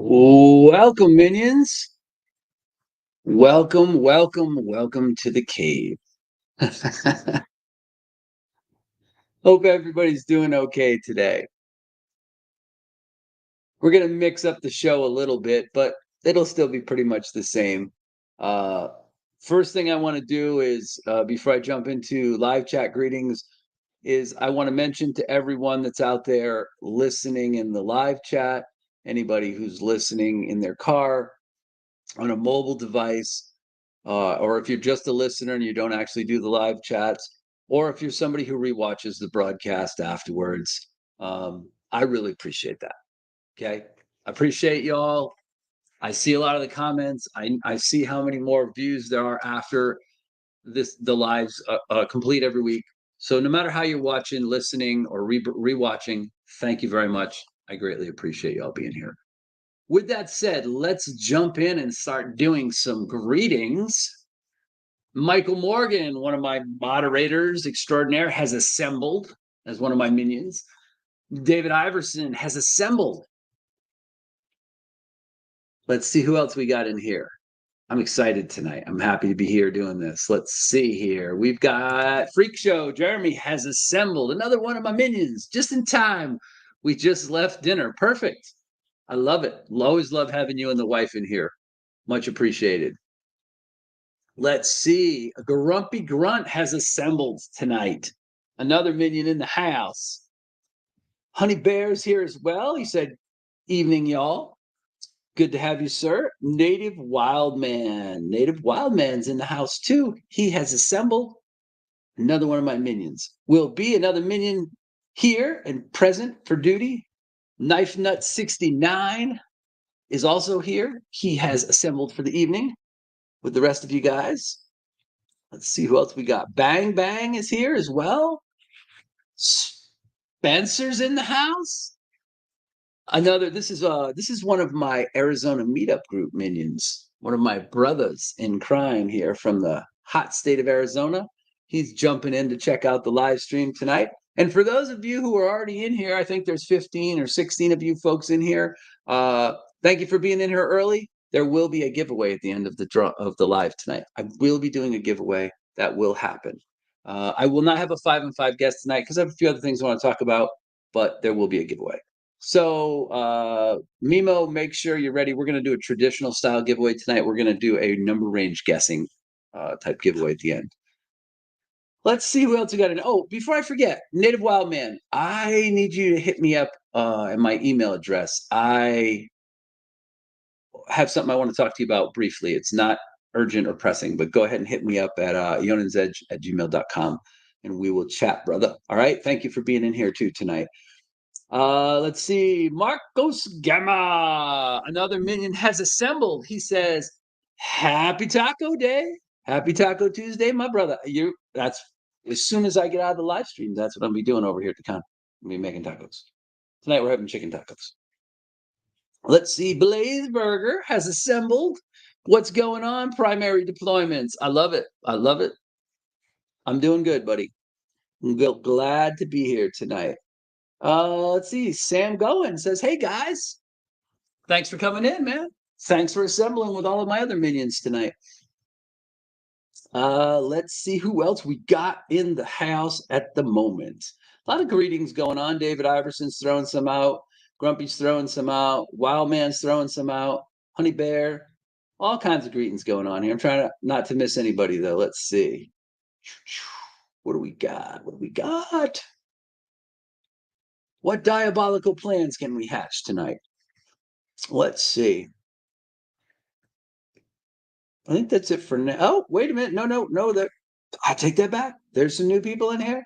Welcome, minions. Welcome to the cave. Hope everybody's doing okay today. We're going to mix up the show a little bit, but it'll still be pretty much the same. Uh, First thing I want to do is, before I jump into live chat greetings, is I want to mention to everyone that's out there listening in the live chat, anybody who's listening in their car, on a mobile device, or if you're just a listener and you don't actually do the live chats, or if you're somebody who rewatches the broadcast afterwards, I really appreciate that. Okay, I appreciate y'all. I see a lot of the comments. I see how many more views there are after the lives complete every week. So no matter how you're watching, listening, or rewatching, thank you very much. I greatly appreciate y'all being here. With that said, let's jump in and start doing some greetings. Michael Morgan, one of my moderators extraordinaire, has assembled as one of my minions. David Iverson has assembled. Let's see who else we got in here. I'm excited tonight. I'm happy to be here doing this. Let's see here. We've got Freak Show. Jeremy has assembled another one of my minions just in time. We just left dinner. Perfect. I love it. Always love having you and the wife in here. Much appreciated. Let's see. A Grumpy Grunt has assembled tonight. Another minion in the house. Honey Bear's here as well. He said, evening, y'all. Good to have you, sir. Native Wildman. Native Wildman's in the house, too. He has assembled another one of my minions. Will be another minion here and present for duty. Knife Nut 69 is also here. He has assembled for the evening with the rest of you guys. Let's see who else we got. Bang Bang is here as well. Spencer's in the house. This is one of my Arizona meetup group minions. One of my brothers in crime here from the hot state of Arizona. He's jumping in to check out the live stream tonight. And for those of you who are already in here, I think there's 15 or 16 of you folks in here. Thank you for being in here early. There will be a giveaway at the end of the live tonight. I will be doing a giveaway. That will happen. I will not have a 5 and 5 guest tonight because I have a few other things I want to talk about, but there will be a giveaway. So Mimo, make sure you're ready. We're going to do a traditional style giveaway tonight. We're going to do a number range guessing type giveaway at the end. Let's see who else we got in. Oh, before I forget, Native Wildman, I need you to hit me up at my email address. I have something I want to talk to you about briefly. It's not urgent or pressing, but go ahead and hit me up at eionansedge@gmail.com and we will chat, brother. All right. Thank you for being in here too tonight. Let's see. Marcos Gamma, another minion has assembled. He says, "Happy Taco Day, Happy Taco Tuesday, my brother." That's as soon as I get out of the live stream. That's what I'm gonna be doing over here at the con. I'm gonna be making tacos tonight. We're having chicken tacos. Let's see. Blaze Burger has assembled. What's going on? Primary deployments. I love it. I love it. I'm doing good, buddy. I'm glad to be here tonight. Let's see. Sam Goen says, "Hey guys, thanks for coming in, man. Thanks for assembling with all of my other minions tonight." Let's see who else we got in the house at the moment. A lot of greetings going on. David Iverson's throwing some out. Grumpy's throwing some out. Wildman's throwing some out. Honey Bear. All kinds of greetings going on here. I'm trying not to miss anybody though. Let's see. What do we got? What do we got? What diabolical plans can we hatch tonight? Let's see. I think that's it for now. Oh, wait a minute. No. I take that back. There's some new people in here.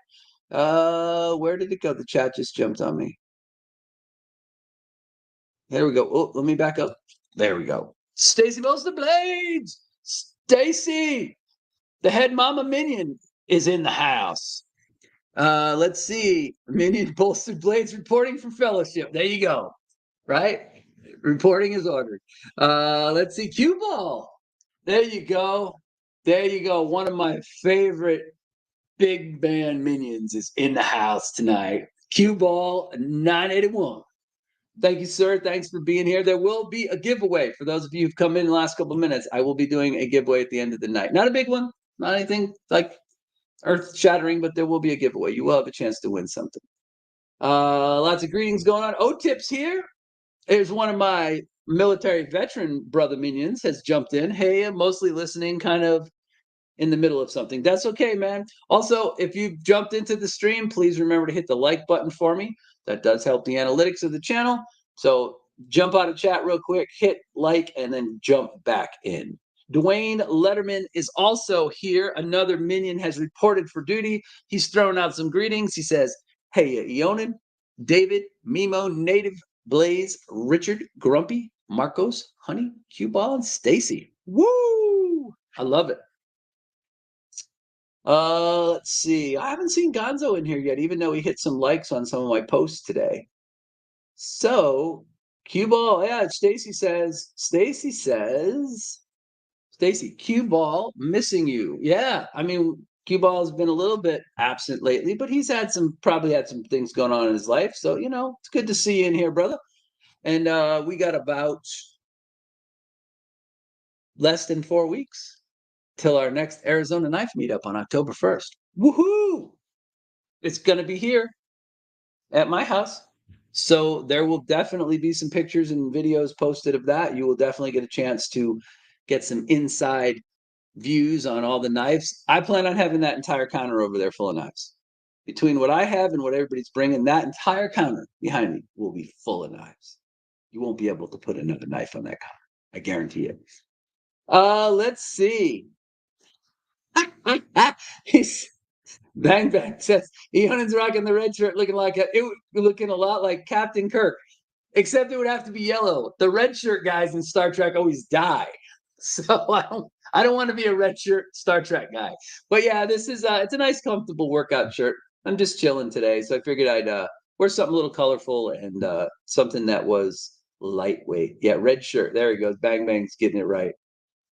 Where did it go? The chat just jumped on me. There we go. Oh, let me back up. There we go. Stacy Mills the Blades. Stacy, the head mama minion, is in the house. Let's see. Minion Bolstered Blades reporting for fellowship. There you go. Right? Reporting is ordered. Let's see. Cue Ball. There you go. There you go. One of my favorite big band minions is in the house tonight. Cue Ball 981. Thank you, sir. Thanks for being here. There will be a giveaway for those of you who've come in the last couple of minutes. I will be doing a giveaway at the end of the night. Not a big one, not anything like earth shattering, but there will be a giveaway. You will have a chance to win something. Lots of greetings going on. O-Tips here. Here's one of my military veteran brother minions has jumped in. Hey, I'm mostly listening, kind of in the middle of something. That's okay, man. Also, if you've jumped into the stream, please remember to hit the like button for me. That does help the analytics of the channel. So jump out of chat real quick, hit like, and then jump back in. Dwayne Letterman is also here. Another minion has reported for duty. He's thrown out some greetings. He says, hey, Eionan, David, Mimo, Native, Blaze, Richard, Grumpy, Marcos, Honey, Cue Ball, and Stacy. Woo! I love it. Let's see. I haven't seen Gonzo in here yet, even though he hit some likes on some of my posts today. So, cue ball. Yeah, Stacy, cue ball, missing you. Yeah, I mean, cue ball has been a little bit absent lately, but he's probably had some things going on in his life. So, it's good to see you in here, brother. And we got about less than 4 weeks till our next Arizona Knife meetup on October 1st. Woohoo! It's going to be here at my house. So there will definitely be some pictures and videos posted of that. You will definitely get a chance to get some inside views on all the knives. I plan on having that entire counter over there full of knives. Between what I have and what everybody's bringing, that entire counter behind me will be full of knives. You won't be able to put another knife on that counter. I guarantee it. Let's see. He's Bang Bang says Eionan's rocking the red shirt, looking a lot like Captain Kirk, except it would have to be yellow. The red shirt guys in Star Trek always die, so I don't want to be a red shirt Star Trek guy. But yeah, this is it's a nice, comfortable workout shirt. I'm just chilling today, so I figured I'd wear something a little colorful and something that was lightweight. Yeah, red shirt. There he goes. Bang Bang's getting it right.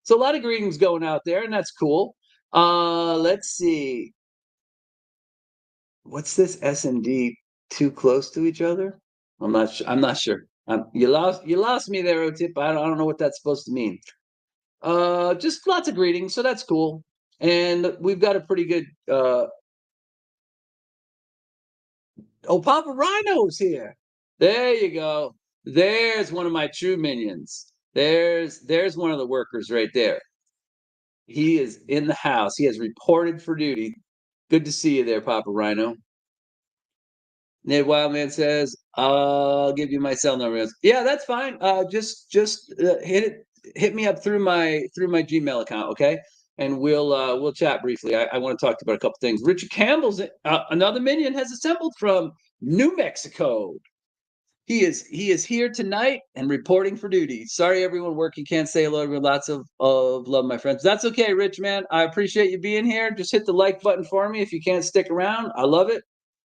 So a lot of greetings going out there, and that's cool. Let's see. What's this S and D too close to each other? I'm not sure. You lost me there, Otip. I don't know what that's supposed to mean. Just lots of greetings, so that's cool. And we've got a pretty good. Oh, Papa Rhino's here. There you go. There's one of my true minions. There's one of the workers right there. He is in the house. He has reported for duty. Good to see you there, Papa Rhino. Ned Wildman says, "I'll give you my cell number." Yeah, that's fine. Just hit me up through my Gmail account, okay? And we'll chat briefly. I want to talk to you about a couple things. Richard Campbell's another minion has assembled from New Mexico. He is here tonight and reporting for duty. Sorry, everyone working can't say hello. Everyone, lots of love, my friends. That's okay, Rich man. I appreciate you being here. Just hit the like button for me if you can't stick around. I love it.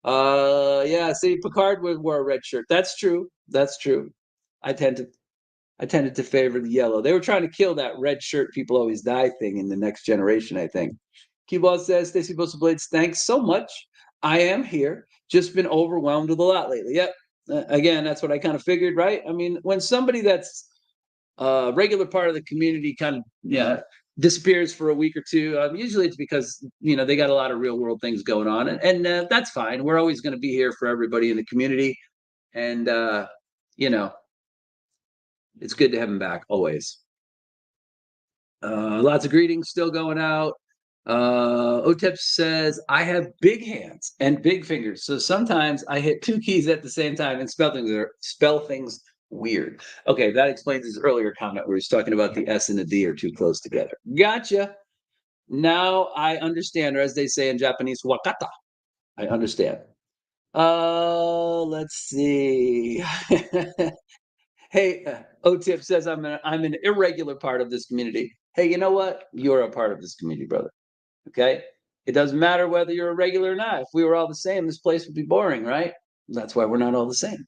Yeah, see, Picard wore a red shirt. That's true. That's true. I tended to favor the yellow. They were trying to kill that red shirt people always die thing in the next generation, I think. Keyball says, Stacy Bosa Blades, thanks so much. I am here. Just been overwhelmed with a lot lately. Yep. Again, that's what I kind of figured, right? I mean, when somebody that's a regular part of the community kind of disappears for a week or two, usually it's because they got a lot of real world things going on, and that's fine. We're always going to be here for everybody in the community, and you know it's good to have them back always. Lots of greetings still going out. Otep says, I have big hands and big fingers, so sometimes I hit two keys at the same time and spell things weird. Okay, that explains his earlier comment where he's talking about the S and the D are too close together. Gotcha. Now I understand, or as they say in Japanese, wakata. I understand. Let's see. Hey, OTIP says I'm an irregular part of this community. Hey, you know what? You're a part of this community, brother. Okay? It doesn't matter whether you're a regular or not. If we were all the same, this place would be boring, right? That's why we're not all the same.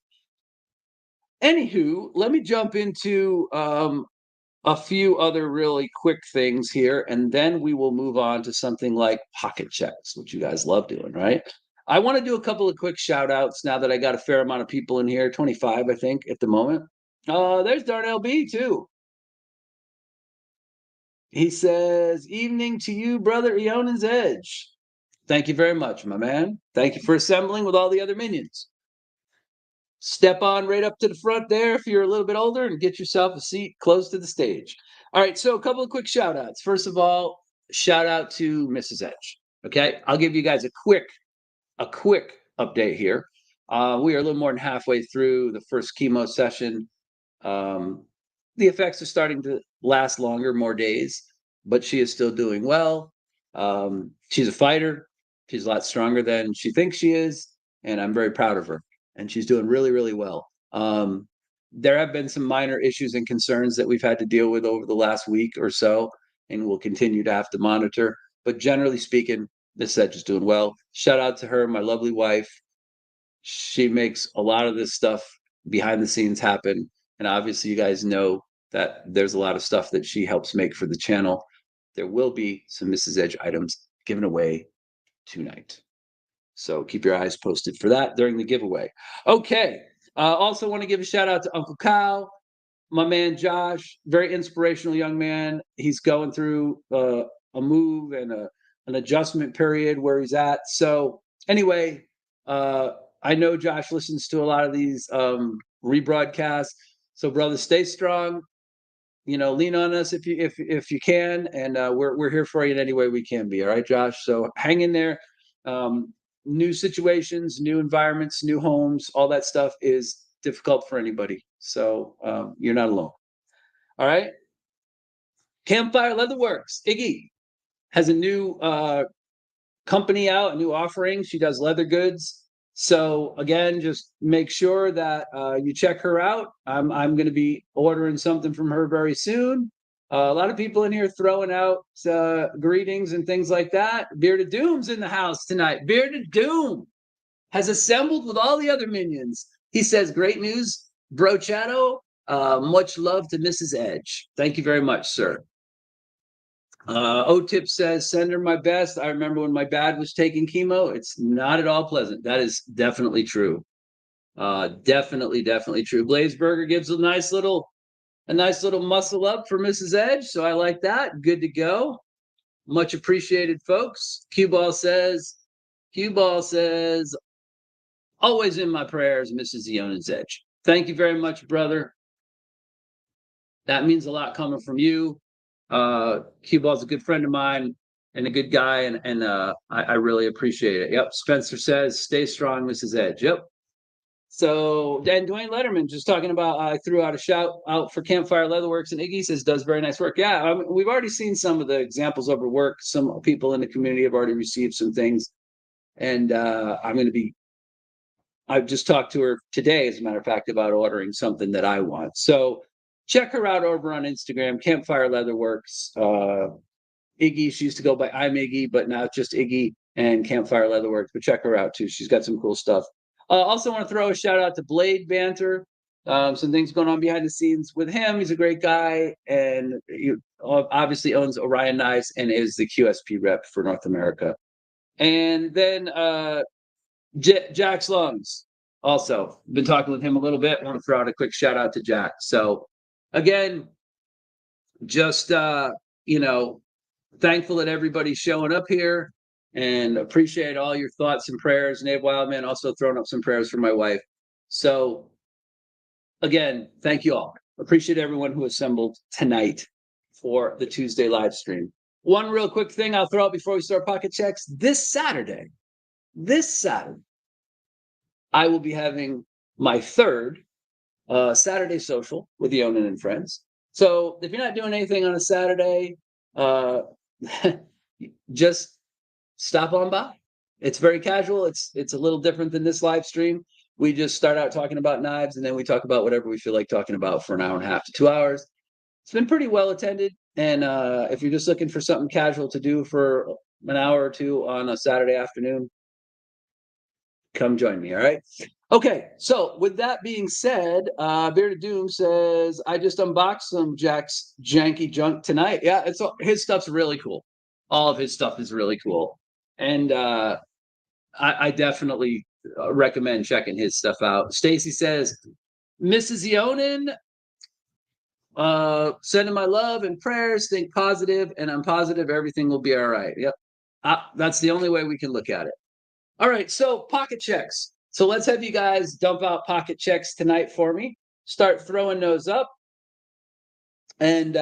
Anywho, let me jump into a few other really quick things here, and then we will move on to something like pocket checks, which you guys love doing, right? I want to do a couple of quick shout outs now that I got a fair amount of people in here, 25, I think, at the moment. There's Darnell B, too. He says, evening to you, brother Eionan's Edge. Thank you very much, my man. Thank you for assembling with all the other minions. Step on right up to the front there if you're a little bit older and get yourself a seat close to the stage. All right, so a couple of quick shout outs. First of all, shout out to Mrs. Edge. Okay, I'll give you guys a quick update here. We are a little more than halfway through the first chemo session. Um, the effects are starting to last longer, more days, but she is still doing well. She's a fighter. She's a lot stronger than she thinks she is, and I'm very proud of her. And she's doing really, really well. There have been some minor issues and concerns that we've had to deal with over the last week or so, and we'll continue to have to monitor. But generally speaking, Miss Sedge is doing well. Shout out to her, my lovely wife. She makes a lot of this stuff behind the scenes happen. And obviously, you guys know that there's a lot of stuff that she helps make for the channel. There will be some Mrs. Edge items given away tonight. So keep your eyes posted for that during the giveaway. Okay. Also want to give a shout out to Uncle Kyle, my man Josh, very inspirational young man. He's going through a move and an adjustment period where he's at. So anyway, I know Josh listens to a lot of these rebroadcasts. So brother, stay strong. Lean on us if you can, and we're here for you in any way we can be. All right, Josh. So hang in there. New situations, new environments, new homes, all that stuff is difficult for anybody. So you're not alone. All right. Campfire Leatherworks. Iggy has a new company out, a new offering. She does leather goods. So again, just make sure that you check her out. I'm going to be ordering something from her very soon. A lot of people in here throwing out greetings and things like that. Bearded Doom's in the house tonight. Bearded Doom has assembled with all the other minions. He says, great news, Brochato. Much love to Mrs. Edge. Thank you very much, sir. O-Tip says, send her my best. I remember when my dad was taking chemo. It's not at all pleasant. That is definitely true. Definitely true. Blazeburger gives a nice little muscle up for Mrs. Edge. So I like that. Good to go. Much appreciated, folks. Q-Ball says, always in my prayers, Mrs. Eionan's Edge. Thank you very much, brother. That means a lot coming from you. Q-Ball's a good friend of mine and a good guy, and I really appreciate it. Yep. Spencer says, stay strong, Mrs. Edge. Yep. So, and Dwayne Letterman just talking about, I threw out a shout out for Campfire Leatherworks, and Iggy says, does very nice work. Yeah, we've already seen some of the examples of her work. Some people in the community have already received some things. And I've just talked to her today, as a matter of fact, about ordering something that I want. So check her out over on Instagram, Campfire Leatherworks. Iggy, she used to go by I'm Iggy, but now it's just Iggy and Campfire Leatherworks. But check her out too. She's got some cool stuff. Also want to throw a shout out to Blade Banter. Some things going on behind the scenes with him. He's a great guy, and he obviously owns Orion Knives and is the QSP rep for North America. And then Jack's Lungs. Also, been talking with him a little bit. I want to throw out a quick shout out to Jack. So again, just thankful that everybody's showing up here, and appreciate all your thoughts and prayers. Nate Wildman also throwing up some prayers for my wife. So again, thank you all. Appreciate everyone who assembled tonight for the Tuesday live stream. One real quick thing I'll throw out before we start pocket checks. This Saturday, I will be having my third Saturday social with Eionan and friends. So if you're not doing anything on a Saturday, just stop on by. It's very casual. It's a little different than this live stream. We just start out talking about knives, and then we talk about whatever we feel like talking about for an hour and a half to 2 hours. It's been pretty well attended. And if you're just looking for something casual to do for an hour or two on a Saturday afternoon, come join me. All right. Okay. So with that being said, Bearded Doom says, I just unboxed some Jack's janky junk tonight. Yeah, his stuff's really cool. All of his stuff is really cool. And I definitely recommend checking his stuff out. Stacy says, Mrs. Eionan, sending my love and prayers, think positive, and I'm positive everything will be all right. Yep. That's the only way we can look at it. All right, so pocket checks. So let's have you guys dump out pocket checks tonight for me. Start throwing those up, and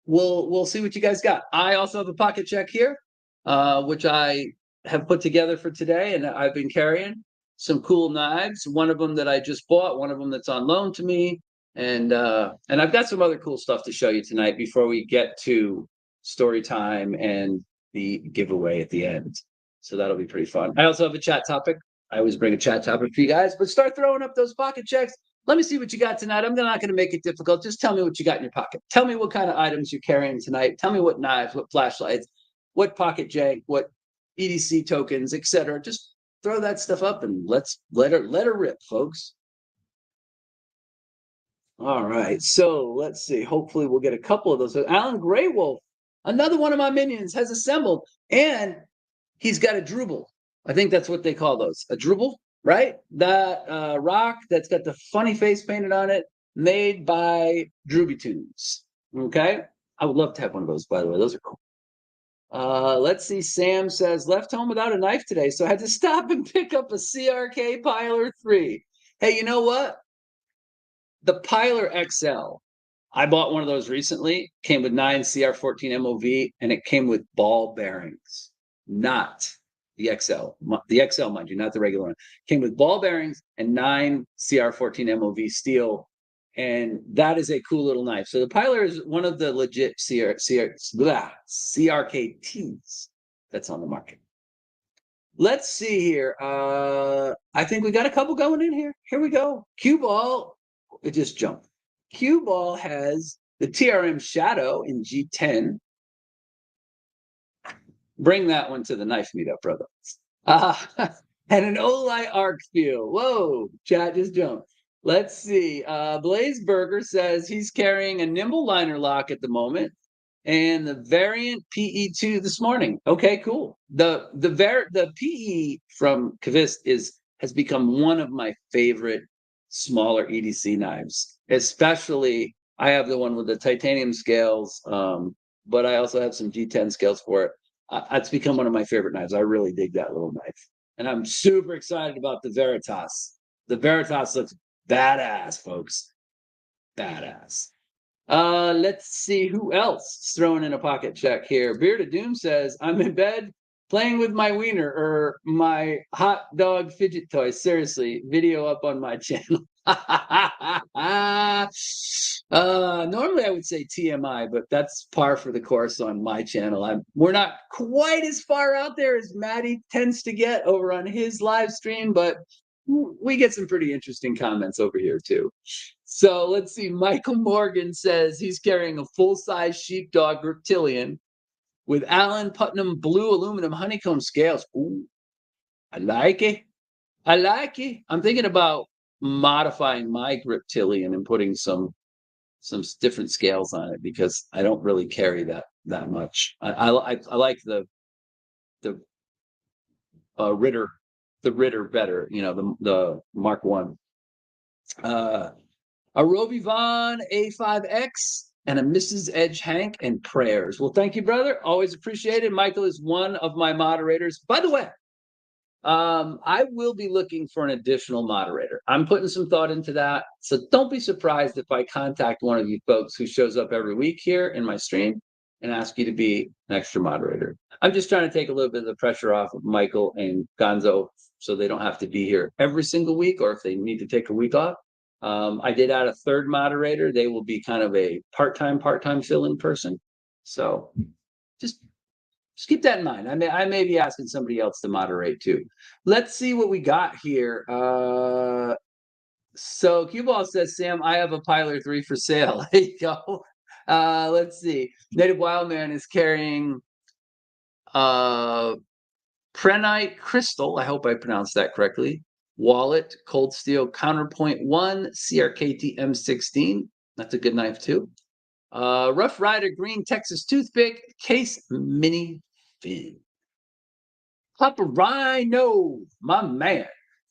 we'll see what you guys got. I also have a pocket check here, which I have put together for today, and I've been carrying some cool knives. One of them that I just bought, one of them that's on loan to me, and I've got some other cool stuff to show you tonight before we get to story time and the giveaway at the end. So that'll be pretty fun. I also have a chat topic. I always bring a chat topic for you guys, but start throwing up those pocket checks. Let me see what you got tonight. I'm not going to make it difficult. Just tell me what you got in your pocket. Tell me what kind of items you're carrying tonight. Tell me what knives, what flashlights, what pocket jank, what EDC tokens, etc. Just throw that stuff up and let's let her rip, folks. All right. So let's see. Hopefully we'll get a couple of those. Alan Greywolf, another one of my minions, has assembled, and he's got a drupal. I think that's what they call those. A drupal, right? That rock that's got the funny face painted on it, made by Drooby Tunes. Okay. I would love to have one of those, by the way. Those are cool. Let's see. Sam says, left home without a knife today, so I had to stop and pick up a CRK Piler 3. Hey, you know what? The Piler XL. I bought one of those recently. Came with 9 CR14 MOV, and it came with ball bearings, not the XL. The XL, mind you, not the regular one. Came with ball bearings and 9 CR14 MOV steel, and that is a cool little knife. So the Piler is one of the legit CRKTs that's on the market. Let's see here. I think we got a couple going in here. Here we go. Cue ball. It just jumped. Cue ball has the TRM Shadow in G10. Bring that one to the knife meetup, brother. And an Oli arc feel. Whoa, chat just jumped. Let's see. Blaze Burger says he's carrying a nimble liner lock at the moment, and the variant PE2 this morning. Okay, cool. The PE from Kvist has become one of my favorite smaller EDC knives. Especially, I have the one with the titanium scales, but I also have some G10 scales for it. It's become one of my favorite knives. I really dig that little knife, and I'm super excited about the Veritas. The Veritas looks badass, folks. Badass. Let's see who else is throwing in a pocket check here. Bearded Doom says, I'm in bed playing with my wiener or my hot dog fidget toy. Seriously, video up on my channel. Normally I would say TMI, but that's par for the course on my channel. We're not quite as far out there as Maddie tends to get over on his live stream, but we get some pretty interesting comments over here too. So let's see. Michael Morgan says he's carrying a full-size sheepdog reptilian with Allen Putnam blue aluminum honeycomb scales. Ooh, I like it. I like it. I'm thinking about modifying my reptilian and putting some different scales on it because I don't really carry that much. I like the Ritter, better. You know, the Mark One. A Roby Vaughn A5X and a Mrs. Edge Hank and prayers. Well, thank you, brother. Always appreciated. Michael is one of my moderators. By the way, I will be looking for an additional moderator. I'm putting some thought into that. So don't be surprised if I contact one of you folks who shows up every week here in my stream and ask you to be an extra moderator. I'm just trying to take a little bit of the pressure off of Michael and Gonzo so they don't have to be here every single week, or if they need to take a week off. I did add a third moderator. They will be kind of a part-time fill-in person. So just keep that in mind. I may be asking somebody else to moderate too. Let's see what we got here. So Cue Ball says, Sam, I have a Piler 3 for sale. There you go. Let's see. Native Wildman is carrying Prenite Crystal. I hope I pronounced that correctly. Wallet, Cold Steel Counterpoint 1, CRKT M16. That's a good knife too. Rough Rider Green Texas Toothpick, Case Mini Fin. Papa Rhino, my man.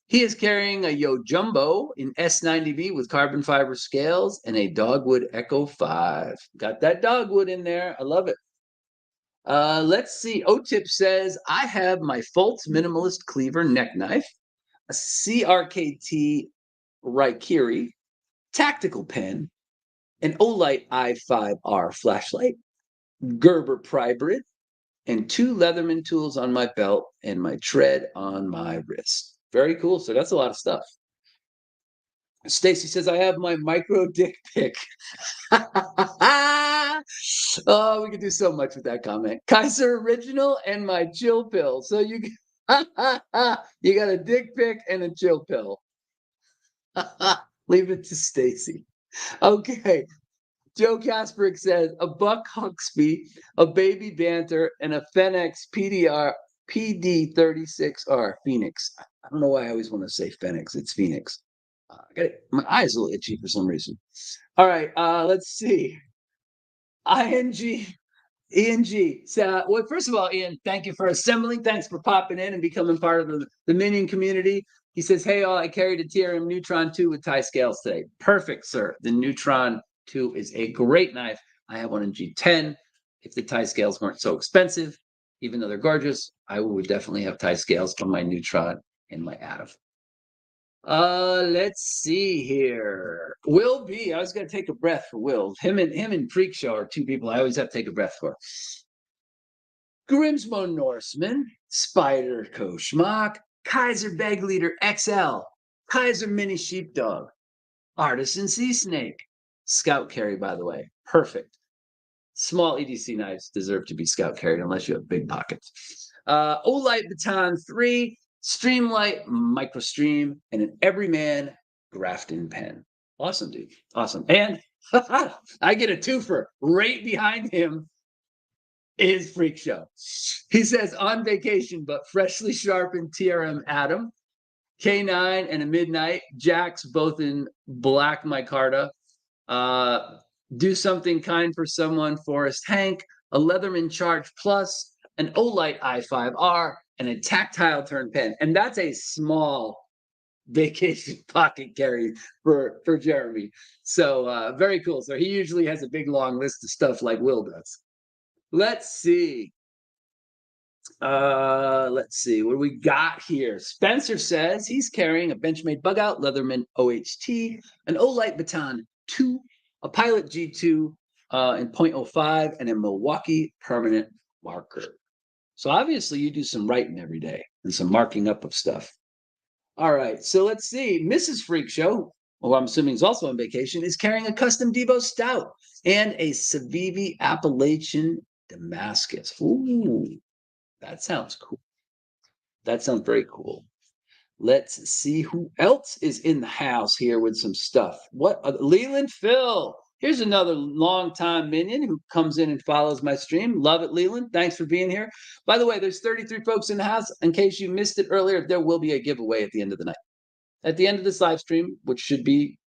He is carrying a Yo Jumbo in S90V with carbon fiber scales and a Dogwood Echo 5. Got that dogwood in there. I love it. Let's see. OTIP says, I have my Fultz Minimalist Cleaver neck knife, a CRKT Raikiri tactical pen, an Olight i5R flashlight, Gerber Prybrid, and 2 Leatherman tools on my belt and my tread on my wrist. Very cool. So that's a lot of stuff. Stacy says, I have my micro dick pic. Oh, we could do so much with that comment. Kaiser Original and my chill pill. So you you got a dick pic and a chill pill. Leave it to Stacy. Okay. Joe Kasperick says a Buck Huxby, a Baby Banter, and a Fenix PD36R Phoenix. I don't know why I always want to say Fenix. It's Phoenix. I got it. My eyes a little itchy for some reason. All right, let's see. ING ENG. So, well, first of all, Ian, thank you for assembling. Thanks for popping in and becoming part of the Minion community. He says, hey, all, I carried a TRM Neutron 2 with tie scales today. Perfect, sir. The Neutron 2 is a great knife. I have one in G10. If the tie scales weren't so expensive, even though they're gorgeous, I would definitely have tie scales on my Neutron and my Atom. Let's see here. Will B. I was gonna take a breath for Will. Him and Freak Show are two people I always have to take a breath for. Grimsmo Norseman, Spider Koschmock, Kaiser Bag Leader XL, Kaiser Mini Sheepdog, Artisan Sea Snake, Scout Carry, by the way. Perfect. Small EDC knives deserve to be scout carried unless you have big pockets. Olight Baton 3, Streamlight Microstream, and an Everyman Grafton pen. Awesome, dude. Awesome. And I get a twofer. Right behind him is Freak Show. He says, on vacation, but freshly sharpened TRM Atom, K9 and a Midnight, Jacks both in black micarta. Do something kind for someone, Forrest Hank, a Leatherman Charge Plus, an Olight i5R, and a tactile turn pen. And that's a small vacation pocket carry for Jeremy. So very cool. So he usually has a big long list of stuff like Will does. Let's see. Let's see what we got here. Spencer says he's carrying a Benchmade Bug Out Leatherman OHT, an Olight Baton 2, a Pilot G2 in .05, and a Milwaukee permanent marker. So obviously you do some writing every day and some marking up of stuff. All right, so let's see. Mrs. Freak Show, who I'm assuming is also on vacation, is carrying a custom Devo Stout and a Civivi Appalachian Damascus. Ooh, that sounds cool. That sounds very cool. Let's see who else is in the house here with some stuff. Leland Phil. Here's another longtime minion who comes in and follows my stream. Love it, Leland. Thanks for being here. By the way, there's 33 folks in the house. In case you missed it earlier, there will be a giveaway at the end of the night. At the end of this live stream, which should be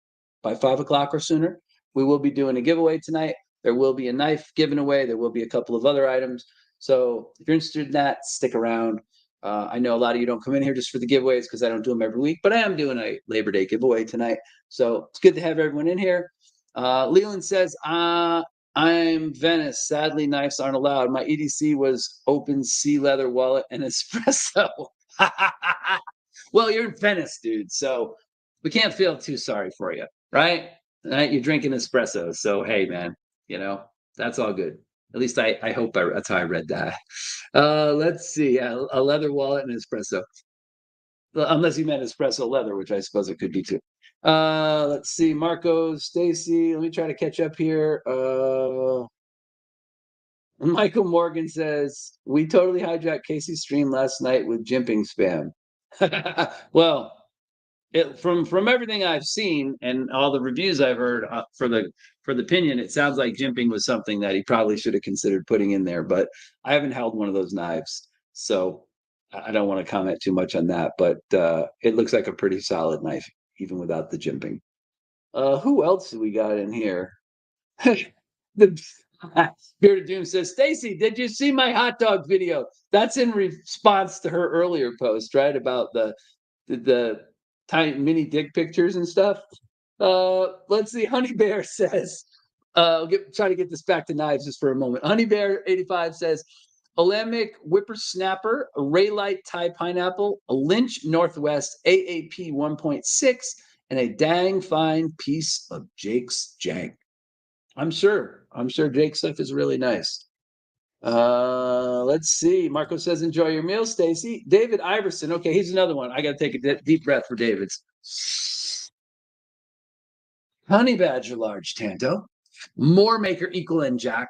by 5 o'clock or sooner, we will be doing a giveaway tonight. There will be a knife given away. There will be a couple of other items. So if you're interested in that, stick around. I know a lot of you don't come in here just for the giveaways because I don't do them every week, but I am doing a Labor Day giveaway tonight. So it's good to have everyone in here. Leland says, I'm Venice. Sadly, knives aren't allowed. My EDC was open sea leather wallet and espresso. Well, you're in Venice, dude. So we can't feel too sorry for you, right? Right? You're drinking espresso. So, hey, man, that's all good. At least I hope that's how I read that. Let's see. A leather wallet and espresso. Unless you meant espresso leather, which I suppose it could be too. Let's see. Marco, Stacy. Let me try to catch up here. Michael Morgan says, we totally hijacked Casey's stream last night with jimping spam. Well, from everything I've seen and all the reviews I've heard for the pinion, it sounds like jimping was something that he probably should have considered putting in there. But I haven't held one of those knives, so I don't want to comment too much on that. But it looks like a pretty solid knife, even without the jimping. Who else do we got in here? Bearded Doom says, Stacy, did you see my hot dog video? That's in response to her earlier post, right? About the tiny mini dick pictures and stuff. Let's see. Honey Bear says, try to get this back to knives just for a moment. Honey Bear 85 says, Olemic whippersnapper, a Raylight Thai pineapple, a Lynch Northwest AAP 1.6, and a dang fine piece of Jake's jank. I'm sure. I'm sure Jake's stuff is really nice. Let's see. Marco says, enjoy your meal, Stacy. David Iverson. Okay, here's another one. I got to take a deep breath for David's. Honey Badger Large Tanto, More Maker Equal and Jack,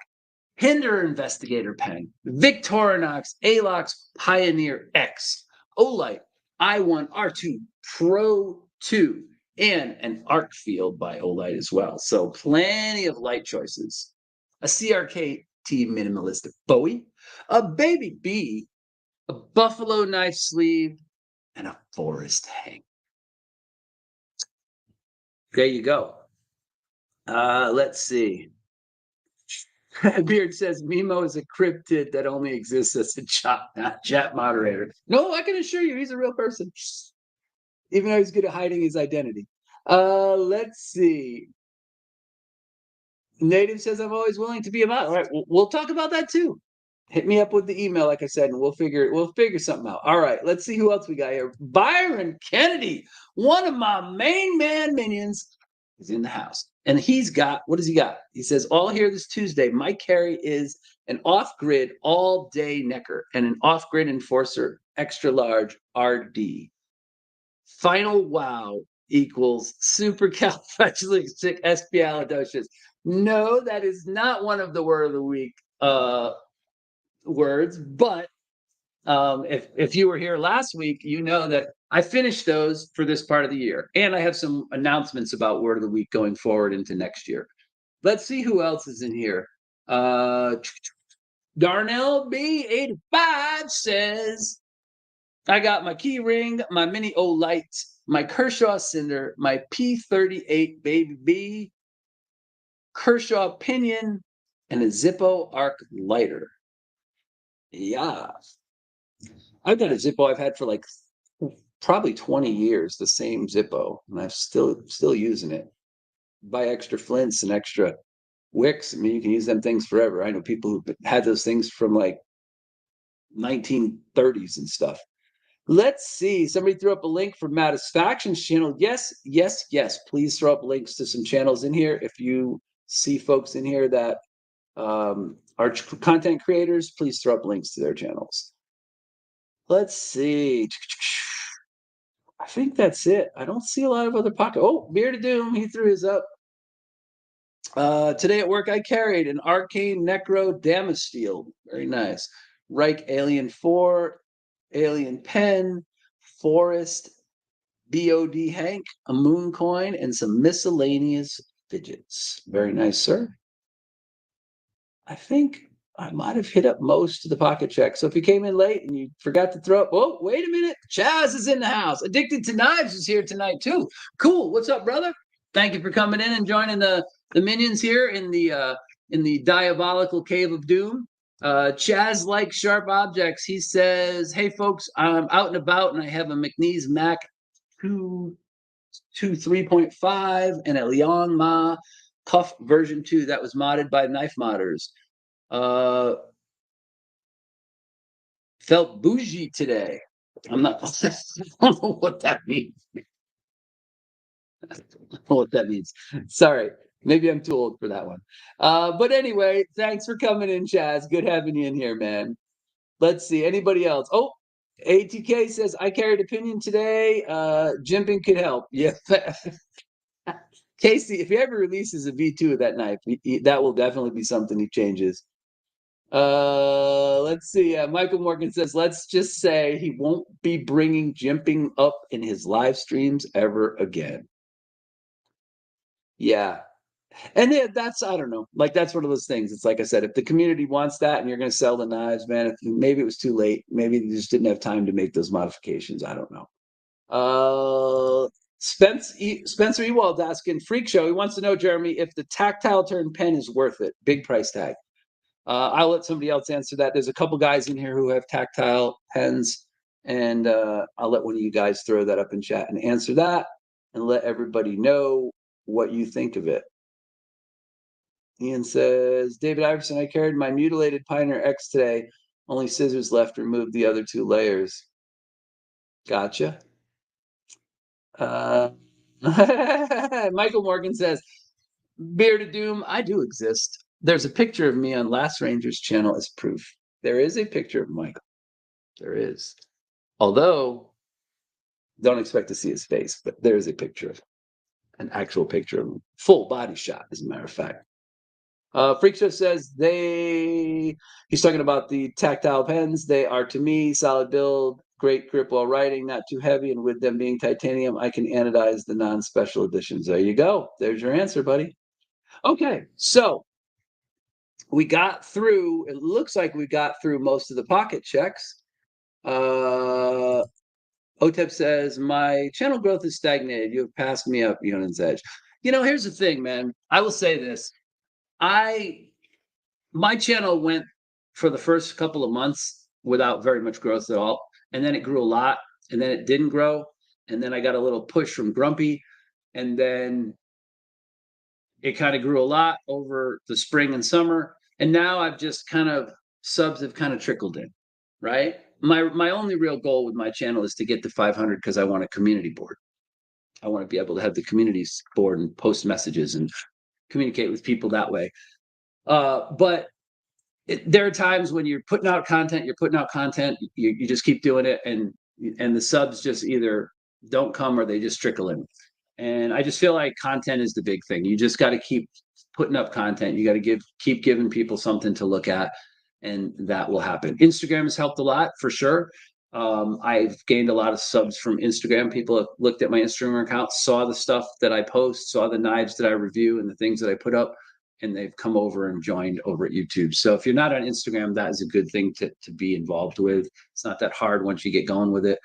Hinder Investigator Pen, Victorinox Alox Pioneer X, Olight I1 R2 Pro 2, and an Arc Field by Olight as well. So plenty of light choices. A CRKT Minimalist Bowie, a Baby Bee, a Buffalo Knife Sleeve, and a Forest Hang. There you go. Let's see. Beard says Mimo is a cryptid that only exists as a chat moderator. No, I can assure you he's a real person, even though he's good at hiding his identity. Let's see. Native says I'm always willing to be a mod. All right, we'll talk about that too. Hit me up with the email, like I said, and we'll figure something out. All right, let's see who else we got here. Byron Kennedy, one of my main man minions, is in the house. And he's got, what does he got? He says, all here this Tuesday, Mike Carey is an off-grid all-day necker and an off-grid enforcer extra large RD. Final wow equals supercalifragilisticexpialidocious. No, that is not one of the word of the week words, but if you were here last week, you know that I finished those for this part of the year, and I have some announcements about word of the week going forward into next year. Let's see who else is in here. Darnell B85 says, I got my key ring, my mini O light, my Kershaw Cinder, my P38 Baby B, Kershaw Pinion, and a Zippo Arc lighter. Yeah. I've got a Zippo I've had for like probably 20 years, the same Zippo, and I'm still using it. Buy extra flints and extra wicks. I mean, you can use them things forever. I know people who had those things from like 1930s and stuff. Let's see. Somebody threw up a link for Mattisfaction's channel. Yes, yes, yes. Please throw up links to some channels in here. If you see folks in here that are content creators, please throw up links to their channels. Let's see. I think that's it. I don't see a lot of other pocket. Oh, Bearded Doom, he threw his up. Today at work, I carried an Arcane Necro Damasteel. Very nice. Reich Alien 4, Alien Pen, Forest, BOD Hank, a Moon Coin, and some miscellaneous fidgets. Very nice, sir. I think I might have hit up most of the pocket check. So if you came in late and you forgot to throw up, oh, wait a minute. Chaz is in the house. Addicted to Knives is here tonight, too. Cool. What's up, brother? Thank you for coming in and joining the minions here in the diabolical cave of doom. Chaz likes sharp objects. He says, hey, folks, I'm out and about and I have a McNeese Mac 3.5 and a Liang Ma Cuff version 2 that was modded by Knife Modders. Felt bougie today. I'm not. I don't know what that means. I don't know what that means. Sorry, maybe I'm too old for that one. But anyway, thanks for coming in, Chaz. Good having you in here, man. Let's see. Anybody else? Oh, ATK says I carried opinion today. Jimping could help. Yeah. Casey, if he ever releases a V2 of that knife, that will definitely be something he changes. Let's see. Michael Morgan says, let's just say he won't be bringing jimping up in his live streams ever again. Yeah. And yeah, that's, I don't know, like that's one of those things. It's like I said, if the community wants that and you're going to sell the knives, man, maybe it was too late. Maybe they just didn't have time to make those modifications. I don't know. Spencer Ewald asking Freak Show. He wants to know, Jeremy, if the tactile turn pen is worth it. Big price tag. I'll let somebody else answer that. There's a couple guys in here who have tactile pens, and I'll let one of you guys throw that up in chat and answer that, and let everybody know what you think of it. Ian says, David Iverson, I carried my mutilated Pioneer X today. Only scissors left. Removed the other 2 layers. Gotcha. Michael Morgan says, Bearded Doom, I do exist. There's a picture of me on Last Ranger's channel as proof. There is a picture of Michael. There is. Although, don't expect to see his face, but there is a picture of him. An actual picture of him. Full body shot, as a matter of fact. Freak Show says he's talking about the tactile pens. They are, to me, solid build, great grip while writing, not too heavy, and with them being titanium, I can anodize the non-special editions. There you go. There's your answer, buddy. Okay, so we got through, it looks like we got through most of the pocket checks. Otep says, my channel growth is stagnated. You have passed me up, Eionan's edge. Here's the thing, man. I will say this. My channel went for the first couple of months without very much growth at all. And then it grew a lot, and then it didn't grow. And then I got a little push from Grumpy. And then it kind of grew a lot over the spring and summer. And now I've just subs have kind of trickled in, right? My only real goal with my channel is to get to 500 because I want a community board. I want to be able to have the communities board and post messages and communicate with people that way. But there are times when you're putting out content, you just keep doing it, and the subs just either don't come or they just trickle in. And I just feel like content is the big thing. You just got to keep putting up content. You got to keep giving people something to look at, and that will happen. Instagram has helped a lot for sure. I've gained a lot of subs from Instagram. People have looked at my Instagram account, saw the stuff that I post, saw the knives that I review and the things that I put up, and they've come over and joined over at YouTube. So if you're not on Instagram, that is a good thing to be involved with. It's not that hard once you get going with it.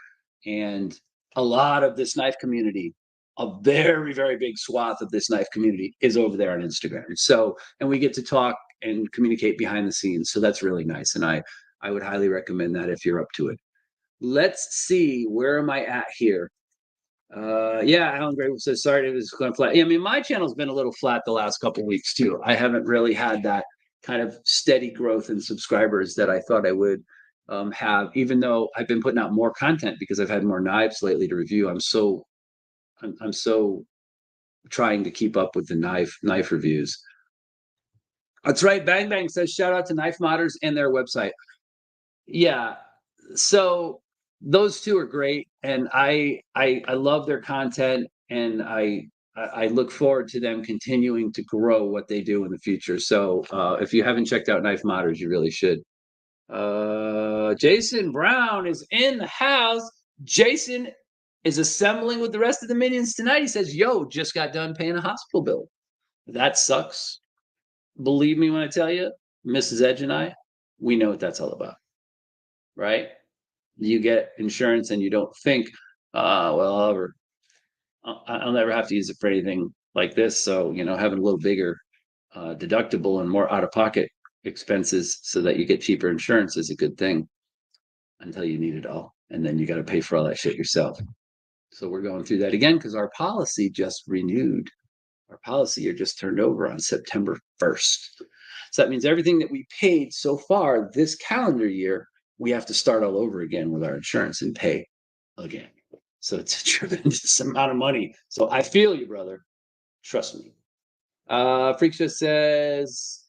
And a lot of this knife community, a very, very big swath of this knife community is over there on Instagram. So, and we get to talk and communicate behind the scenes. So that's really nice. And I would highly recommend that if you're up to it. Let's see, where am I at here? Yeah, Alan Gray says, sorry, it was going flat. I mean, my channel's been a little flat the last couple of weeks too. I haven't really had that kind of steady growth in subscribers that I thought I would have, even though I've been putting out more content because I've had more knives lately to review. I'm so trying to keep up with the knife reviews. That's right. Bang Bang says, shout out to Knife Modders and their website. Yeah. So those two are great, and I love their content, and I look forward to them continuing to grow what they do in the future. So if you haven't checked out Knife Modders, you really should. Jason Brown is in the house. Jason is assembling with the rest of the minions tonight. He says, yo, just got done paying a hospital bill. That sucks. Believe me when I tell you, Mrs. Edge and I, we know what that's all about, right? You get insurance and you don't think, well, I'll never have to use it for anything like this. So, having a little bigger deductible and more out-of-pocket expenses so that you get cheaper insurance is a good thing until you need it all. And then you got to pay for all that shit yourself. So we're going through that again because our policy just renewed. Our policy year just turned over on September 1st. So that means everything that we paid so far this calendar year, we have to start all over again with our insurance and pay again. So it's a tremendous amount of money. So I feel you, brother. Trust me. Freak Show says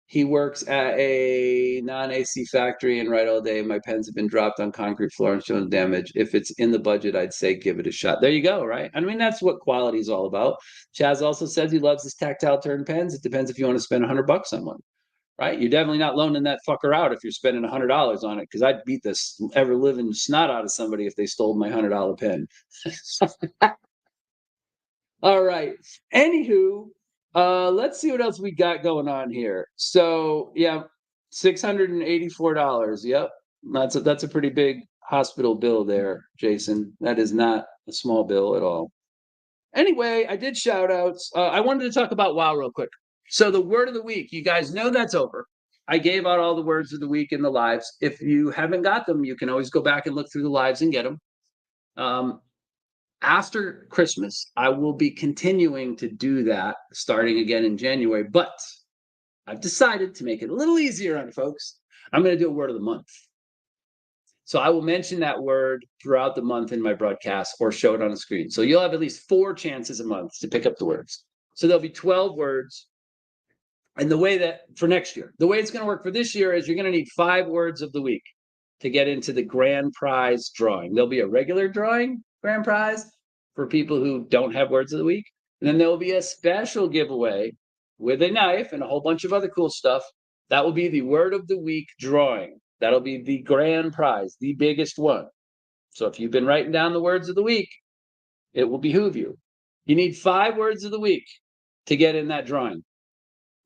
he works at a non-AC factory and right all day. My pens have been dropped on concrete floor and shown damage. If it's in the budget, I'd say give it a shot. There you go, right? I mean, that's what quality is all about. Chaz also says he loves his tactile turn pens. It depends if you want to spend $100 on one, right? You're definitely not loaning that fucker out if you're spending $100 on it, because I'd beat this ever-living snot out of somebody if they stole my $100 pen. All right. Anywho, let's see what else we got going on here. So yeah, $684. Yep. That's a pretty big hospital bill there, Jason. That is not a small bill at all. Anyway, I did shout outs. I wanted to talk about WoW real quick. So the word of the week, you guys know that's over. I gave out all the words of the week in the lives. If you haven't got them, you can always go back and look through the lives and get them. Um, after Christmas, I will be continuing to do that starting again in January. But I've decided to make it a little easier on folks. I'm going to do a word of the month. So I will mention that word throughout the month in my broadcast or show it on the screen. So you'll have at least 4 chances a month to pick up the words. So there'll be 12 words. And the way that for next year, the way it's going to work for this year is you're going to need 5 words of the week to get into the grand prize drawing. There'll be a regular drawing grand prize for people who don't have words of the week. And then there'll be a special giveaway with a knife and a whole bunch of other cool stuff. That will be the word of the week drawing. That'll be the grand prize, the biggest one. So if you've been writing down the words of the week, it will behoove you. You need 5 words of the week to get in that drawing.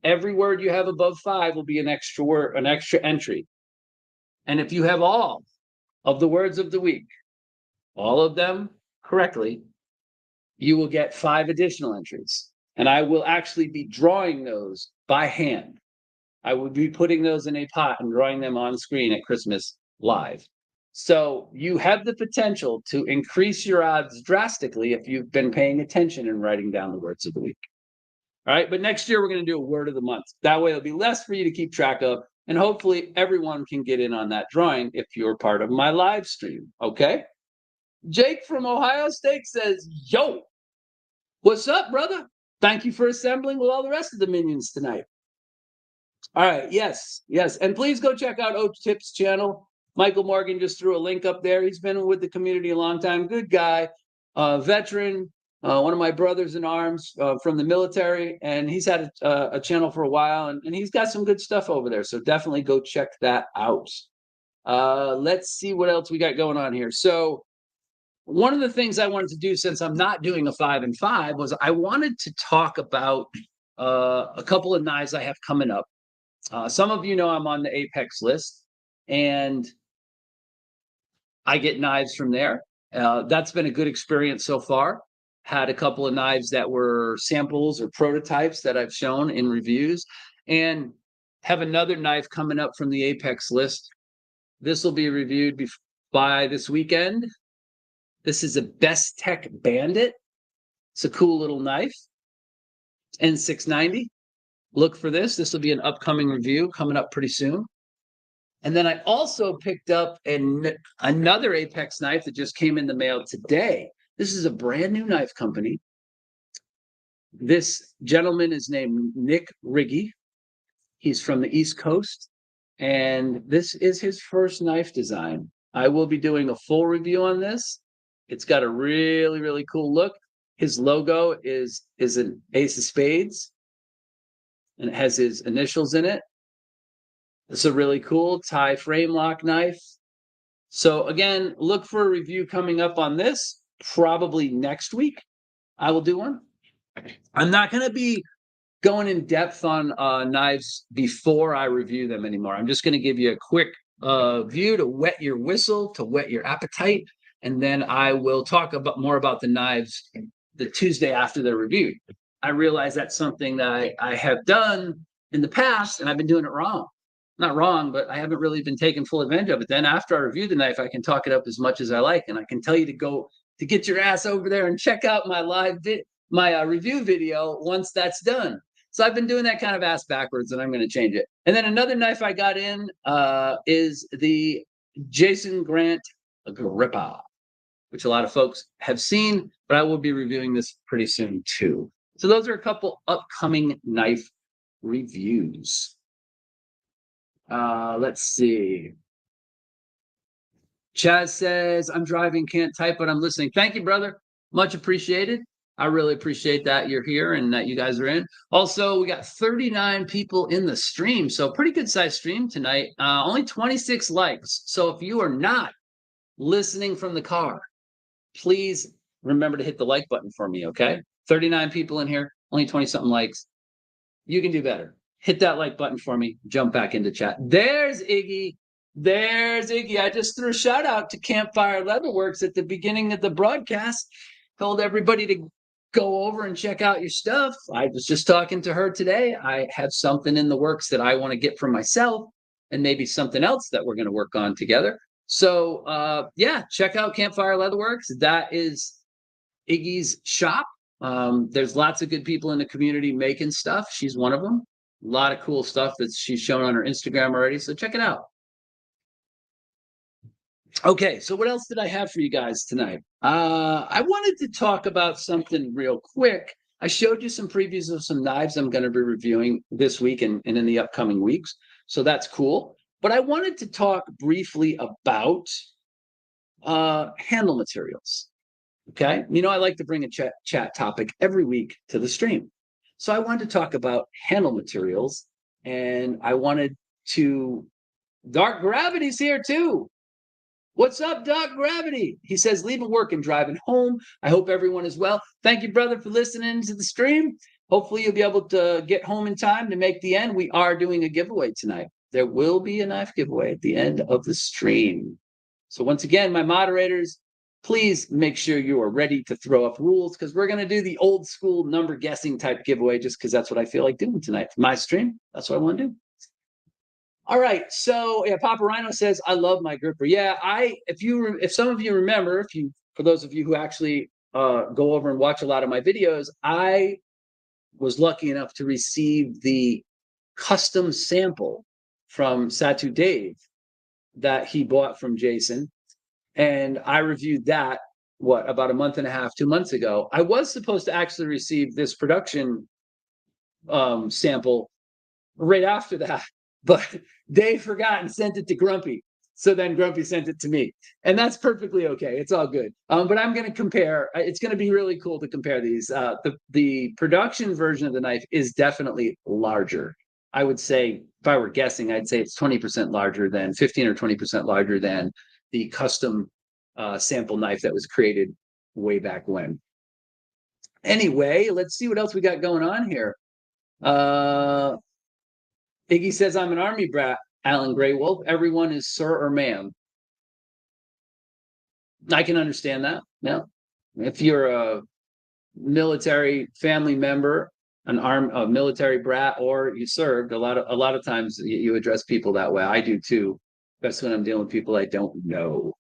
Every word you have above 5 will be an extra word, an extra entry. And if you have all of the words of the week, all of them correctly, you will get 5 additional entries. And I will actually be drawing those by hand. I will be putting those in a pot and drawing them on screen at Christmas live. So you have the potential to increase your odds drastically if you've been paying attention and writing down the words of the week. All right, but next year we're going to do a word of the month. That way it'll be less for you to keep track of, and hopefully everyone can get in on that drawing if you're part of my live stream, okay? Jake from Ohio State says, yo, what's up, brother? Thank you for assembling with all the rest of the minions tonight. All right, yes. And please go check out Oak Tip's channel. Michael Morgan just threw a link up there. He's been with the community a long time. Good guy, veteran, one of my brothers in arms from the military. And he's had a channel for a while, and he's got some good stuff over there. So definitely go check that out. Let's see what else we got going on here. So one of the things I wanted to do, since I'm not doing a 5 and 5, was I wanted to talk about a couple of knives I have coming up. Some of you know I'm on the Apex list, and I get knives from there. That's been a good experience so far. Had a couple of knives that were samples or prototypes that I've shown in reviews, and have another knife coming up from the Apex list. This will be reviewed by this weekend. This is a Best Tech Bandit. It's a cool little knife. N690. Look for this. This will be an upcoming review coming up pretty soon. And then I also picked up another Apex knife that just came in the mail today. This is a brand new knife company. This gentleman is named Nick Riggy. He's from the East Coast, and this is his first knife design. I will be doing a full review on this. It's got a really, really cool look. His logo is an ace of spades, and it has his initials in it. It's a really cool tie frame lock knife. So again, look for a review coming up on this, probably next week. I will do one. I'm not going to be going in depth on knives before I review them anymore. I'm just going to give you a quick view to wet your whistle, to whet your appetite, and then I will talk more about the knives the Tuesday after they're reviewed. I realize that's something that I have done in the past, and I've been doing it wrong. Not wrong, but I haven't really been taking full advantage of it. Then after I review the knife, I can talk it up as much as I like, and I can tell you to get your ass over there and check out my review video once that's done. So I've been doing that kind of ass backwards, and I'm going to change it. And then another knife I got in is the Jason Grant Agrippa, which a lot of folks have seen, but I will be reviewing this pretty soon too. So those are a couple upcoming knife reviews. Let's see. Chaz says, I'm driving, can't type, but I'm listening. Thank you, brother. Much appreciated. I really appreciate that you're here and that you guys are in. Also, we got 39 people in the stream, so pretty good size stream tonight. Only 26 likes. So if you are not listening from the car, please remember to hit the like button for me, okay? 39 people in here, only 20-something likes. You can do better. Hit that like button for me. Jump back into chat. There's Iggy. I just threw a shout out to Campfire Leatherworks at the beginning of the broadcast. Told everybody to go over and check out your stuff. I was just talking to her today. I have something in the works that I want to get for myself, and maybe something else that we're going to work on together. So yeah, check out Campfire Leatherworks. That is Iggy's shop. There's lots of good people in the community making stuff. She's one of them. A lot of cool stuff that she's shown on her Instagram already. So check it out. Okay, so what else did I have for you guys tonight? I wanted to talk about something real quick. I showed you some previews of some knives I'm going to be reviewing this week and in the upcoming weeks. So that's cool. But I wanted to talk briefly about handle materials. Okay. You know, I like to bring a chat topic every week to the stream. So I wanted to talk about handle materials, and I wanted to. Dark Gravity's here too. What's up, Doc Gravity? He says, leaving work and driving home. I hope everyone is well. Thank you, brother, for listening to the stream. Hopefully, you'll be able to get home in time to make the end. We are doing a giveaway tonight. There will be a knife giveaway at the end of the stream. So, once again, my moderators, please make sure you are ready to throw up rules, because we're going to do the old school number guessing type giveaway, just because that's what I feel like doing tonight. For my stream, that's what I want to do. All right, so yeah, Papa Rhino says I love my gripper. Yeah, if some of you remember, for those of you who actually go over and watch a lot of my videos, I was lucky enough to receive the custom sample from Satu Dave that he bought from Jason, and I reviewed that about a month and a half, 2 months ago. I was supposed to actually receive this production sample right after that, but Dave forgot and sent it to Grumpy. So then Grumpy sent it to me, and that's perfectly okay. It's all good. But I'm going to compare. It's going to be really cool to compare these. The production version of the knife is definitely larger. I would say, if I were guessing, I'd say it's 20% larger than 15 or 20% larger than the custom sample knife that was created way back when. Anyway, let's see what else we got going on here. Iggy says, I'm an Army brat, Alan Grey Wolf. Everyone is sir or ma'am. I can understand that. Yeah. If you're a military family member, a military brat, or you served, a lot of times you address people that way. I do too, especially when I'm dealing with people I don't know.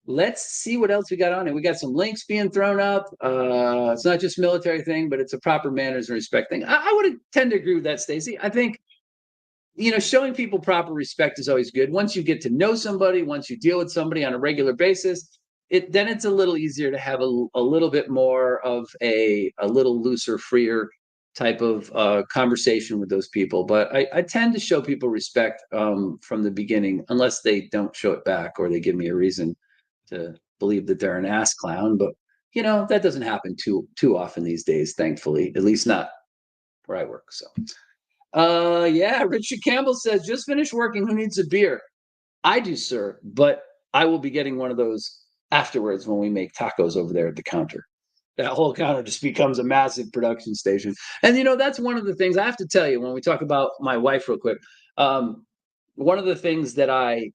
Let's see what else we got on it. We got some links being thrown up. It's not just military thing, but it's a proper manners and respect thing. I would tend to agree with that, Stacy. I think showing people proper respect is always good. Once you get to know somebody, once you deal with somebody on a regular basis, then it's a little easier to have a little bit more of a little looser, freer type of conversation with those people. But I tend to show people respect from the beginning, unless they don't show it back or they give me a reason to believe that they're an ass clown. But that doesn't happen too often these days, thankfully, at least not where I work. So yeah, Richard Campbell says, just finished working. Who needs a beer? I do, sir, but I will be getting one of those afterwards when we make tacos over there at the counter. That whole counter just becomes a massive production station. And that's one of the things I have to tell you when we talk about my wife real quick. One of the things that I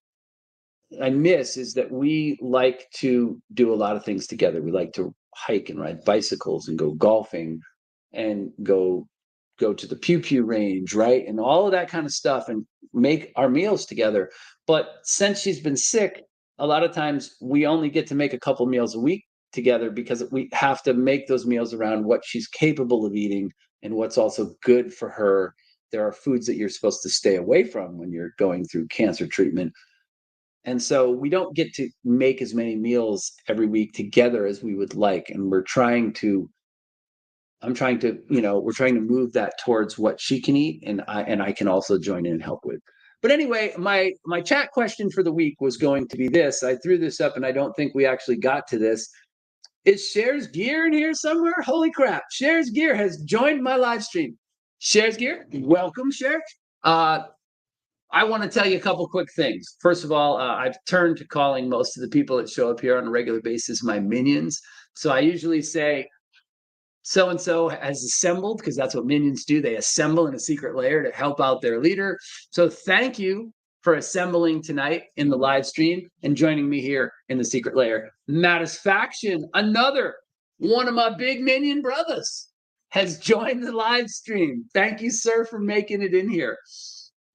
miss is that we like to do a lot of things together. We like to hike and ride bicycles and go golfing and go to the pew pew range, right? And all of that kind of stuff, and make our meals together. But since she's been sick, a lot of times we only get to make a couple meals a week together, because we have to make those meals around what she's capable of eating and what's also good for her. There are foods that you're supposed to stay away from when you're going through cancer treatment. And so we don't get to make as many meals every week together as we would like. And we're trying to move that towards what she can eat, and I can also join in and help with. But anyway, my chat question for the week was going to be this. I threw this up and I don't think we actually got to this. Is Shares Gear in here somewhere? Holy crap. Shares Gear has joined my live stream. Shares Gear, welcome, Shares. I want to tell you a couple quick things. First of all, I've turned to calling most of the people that show up here on a regular basis my minions. So I usually say, so-and-so has assembled, because that's what minions do. They assemble in a secret lair to help out their leader. So thank you for assembling tonight in the live stream and joining me here in the secret lair. Mattis Faction, another one of my big minion brothers has joined the live stream. Thank you, sir, for making it in here.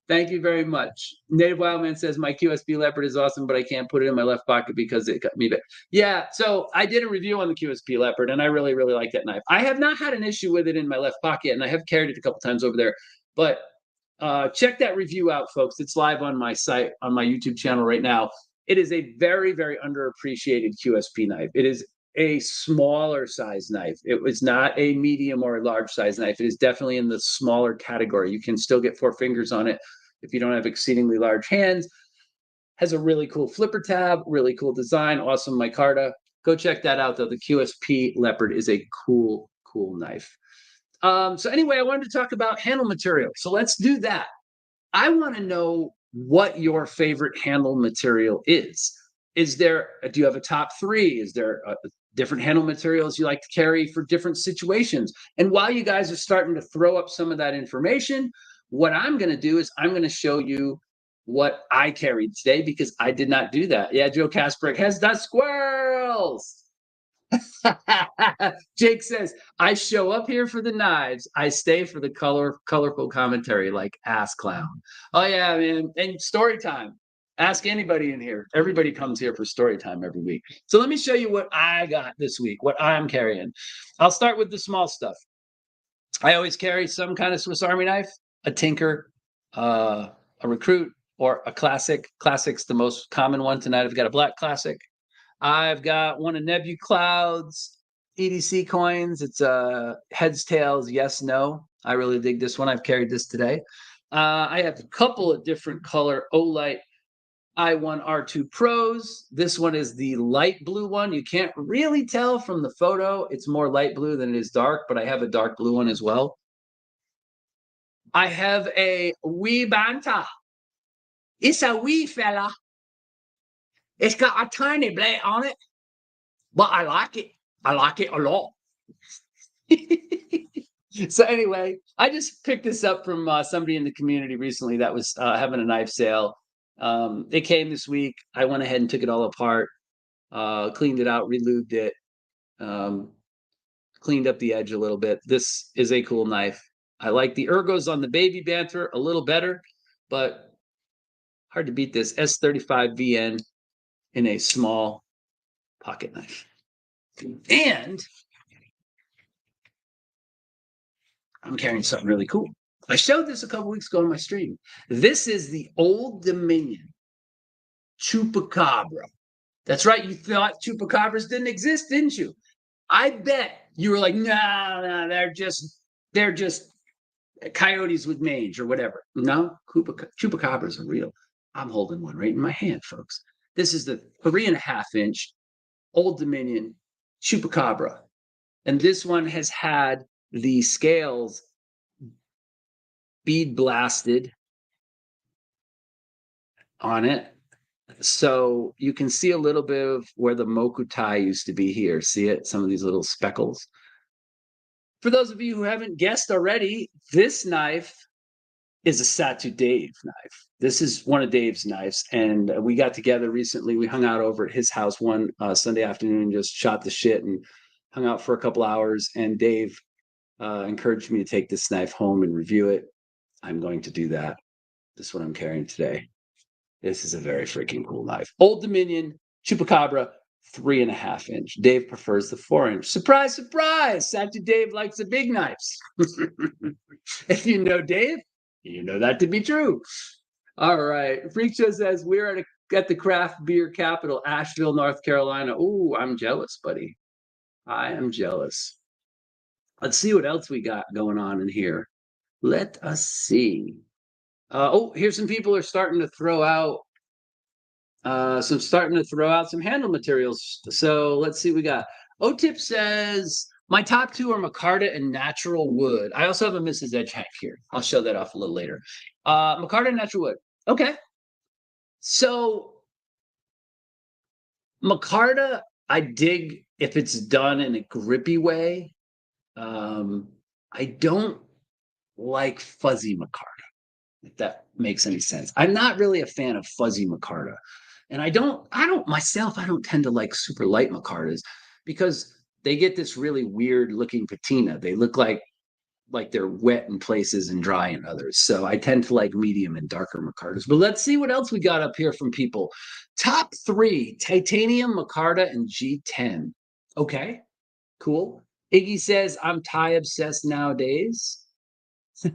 Thank you very much. Native Wildman says my QSP Leopard is awesome, but I can't put it in my left pocket because it got me bit. Yeah, so I did a review on the QSP Leopard, and I really, really like that knife. I have not had an issue with it in my left pocket, and I have carried it a couple times over there. But check that review out, folks. It's live on my site, on my YouTube channel right now. It is a very, very underappreciated QSP knife. It is a smaller size knife. It was not a medium or a large size knife. It is definitely in the smaller category. You can still get 4 fingers on it if you don't have exceedingly large hands. Has a really cool flipper tab, really cool design, awesome micarta. Go check that out, though. The QSP Leopard is a cool, cool knife. So anyway, I wanted to talk about handle material. So let's do that. I want to know what your favorite handle material is. Do you have a top 3? Is there different handle materials you like to carry for different situations? And while you guys are starting to throw up some of that information, what I'm going to do is I'm going to show you what I carried today because I did not do that. Yeah, Joe Kasparek has the squirrels. Jake says, I show up here for the knives. I stay for the colorful commentary like ass clown. Oh, yeah, man. And story time. Ask anybody in here. Everybody comes here for story time every week. So let me show you what I got this week, what I'm carrying. I'll start with the small stuff. I always carry some kind of Swiss Army knife, a tinker, a recruit, or a classic. Classic's the most common one tonight. I've got a black classic. I've got one of Nebu Cloud's EDC coins. It's heads, tails, yes, no. I really dig this one. I've carried this today. I have a couple of different color Olight I1R2 Pros. This one is the light blue one. You can't really tell from the photo. It's more light blue than it is dark, but I have a dark blue one as well. I have a wee Banta. It's a wee fella. It's got a tiny blade on it, but I like it. I like it a lot. So anyway, I just picked this up from somebody in the community recently that was having a knife sale. It came this week. I went ahead and took it all apart, cleaned it out, relubed it, cleaned up the edge a little bit. This is a cool knife. I like the ergos on the baby banter a little better, but hard to beat this S35 VN in a small pocket knife. And I'm carrying something really cool. I showed this a couple weeks ago on my stream. This is the Old Dominion Chupacabra. That's right. You thought chupacabras didn't exist, didn't you? I bet you were like, no, they're just coyotes with mange or whatever. No, chupacabras are real. I'm holding one right in my hand, folks. This is the 3.5-inch Old Dominion Chupacabra. And this one has had the scales bead blasted on it. So you can see a little bit of where the mokutai used to be here. See it? Some of these little speckles. For those of you who haven't guessed already, this knife is a Satu Dave knife. This is one of Dave's knives. And we got together recently. We hung out over at his house one Sunday afternoon and just shot the shit and hung out for a couple hours. And Dave encouraged me to take this knife home and review it. I'm going to do that. This is what I'm carrying today. This is a very freaking cool knife. Old Dominion Chupacabra, 3.5-inch. Dave prefers the 4-inch. Surprise, surprise! Satu Dave likes the big knives. If you know Dave, you know that to be true. All right. Freak Show says we're at the craft beer capital, Asheville, North Carolina. Ooh, I'm jealous, buddy. I am jealous. Let's see what else we got going on in here. Let us see. Here's some people are starting to throw out some handle materials. So let's see what we got. O-Tip says, my top 2 are micarta and natural wood. I also have a Mrs. Edge hack here. I'll show that off a little later. Micarta and natural wood. Okay. So micarta, I dig if it's done in a grippy way. I don't like fuzzy micarta, if that makes any sense. I'm not really a fan of fuzzy micarta. And I don't tend to like super light micartas because they get this really weird looking patina. They look like they're wet in places and dry in others. So I tend to like medium and darker micartas. But let's see what else we got up here from people. Top three: titanium, micarta, and G10. Okay, cool. Iggy says, I'm Thai obsessed nowadays.